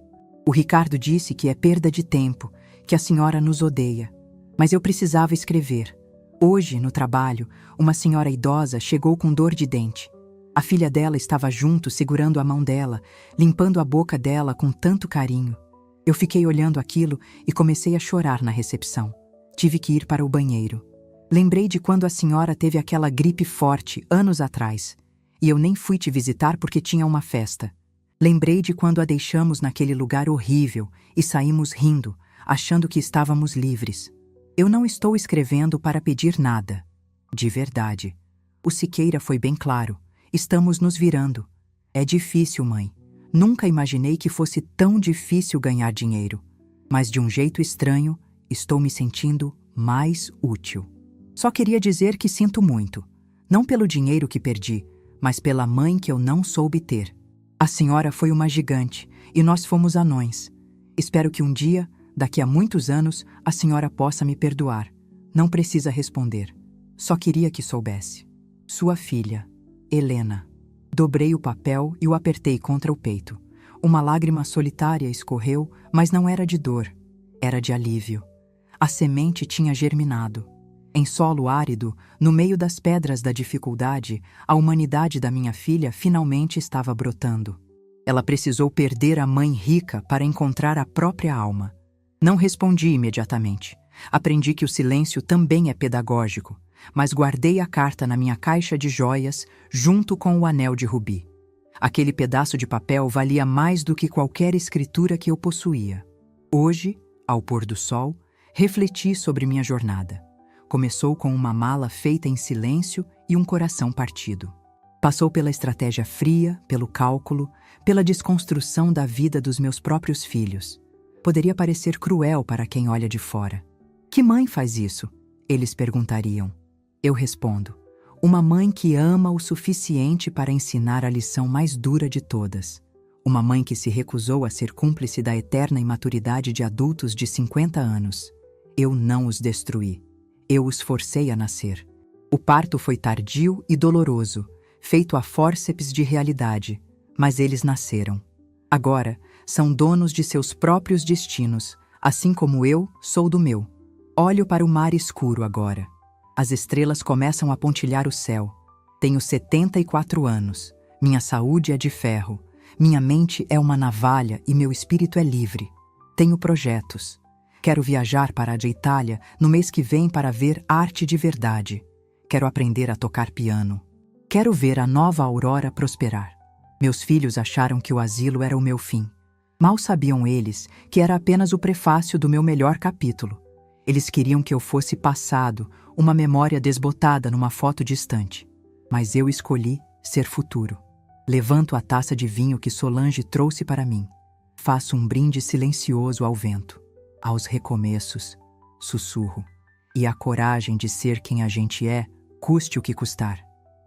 O Ricardo disse que é perda de tempo, que a senhora nos odeia. Mas eu precisava escrever. Hoje, no trabalho, uma senhora idosa chegou com dor de dente. A filha dela estava junto, segurando a mão dela, limpando a boca dela com tanto carinho. Eu fiquei olhando aquilo e comecei a chorar na recepção. Tive que ir para o banheiro. Lembrei de quando a senhora teve aquela gripe forte, anos atrás, e eu nem fui te visitar porque tinha uma festa. Lembrei de quando a deixamos naquele lugar horrível e saímos rindo, achando que estávamos livres. Eu não estou escrevendo para pedir nada. De verdade. O Siqueira foi bem claro. Estamos nos virando. É difícil, mãe. Nunca imaginei que fosse tão difícil ganhar dinheiro. Mas de um jeito estranho, estou me sentindo mais útil. Só queria dizer que sinto muito. Não pelo dinheiro que perdi, mas pela mãe que eu não soube ter. A senhora foi uma gigante e nós fomos anões. Espero que um dia, daqui a muitos anos, a senhora possa me perdoar. Não precisa responder. Só queria que soubesse. Sua filha, Helena. Dobrei o papel e o apertei contra o peito. Uma lágrima solitária escorreu, mas não era de dor. Era de alívio. A semente tinha germinado. Em solo árido, no meio das pedras da dificuldade, a humanidade da minha filha finalmente estava brotando. Ela precisou perder a mãe rica para encontrar a própria alma. Não respondi imediatamente. Aprendi que o silêncio também é pedagógico, mas guardei a carta na minha caixa de joias junto com o anel de rubi. Aquele pedaço de papel valia mais do que qualquer escritura que eu possuía. Hoje, ao pôr do sol, refleti sobre minha jornada. Começou com uma mala feita em silêncio e um coração partido. Passou pela estratégia fria, pelo cálculo, pela desconstrução da vida dos meus próprios filhos. Poderia parecer cruel para quem olha de fora. Que mãe faz isso? Eles perguntariam. Eu respondo. Uma mãe que ama o suficiente para ensinar a lição mais dura de todas. Uma mãe que se recusou a ser cúmplice da eterna imaturidade de adultos de 50 anos. Eu não os destruí. Eu os forcei a nascer. O parto foi tardio e doloroso, feito a fórceps de realidade, mas eles nasceram. Agora, são donos de seus próprios destinos, assim como eu sou do meu. Olho para o mar escuro agora. As estrelas começam a pontilhar o céu. Tenho 74 anos. Minha saúde é de ferro. Minha mente é uma navalha e meu espírito é livre. Tenho projetos. Quero viajar para a Itália no mês que vem para ver arte de verdade. Quero aprender a tocar piano. Quero ver a nova Aurora prosperar. Meus filhos acharam que o asilo era o meu fim. Mal sabiam eles que era apenas o prefácio do meu melhor capítulo. Eles queriam que eu fosse passado, uma memória desbotada numa foto distante. Mas eu escolhi ser futuro. Levanto a taça de vinho que Solange trouxe para mim. Faço um brinde silencioso ao vento. Aos recomeços, sussurro. E a coragem de ser quem a gente é, custe o que custar.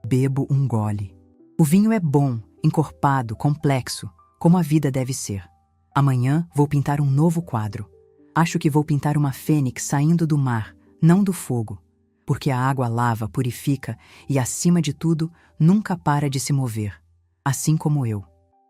Bebo um gole. O vinho é bom, encorpado, complexo, como a vida deve ser. Amanhã vou pintar um novo quadro. Acho que vou pintar uma fênix saindo do mar, não do fogo. porque a água lava, purifica e, acima de tudo, nunca para de se mover, assim como eu.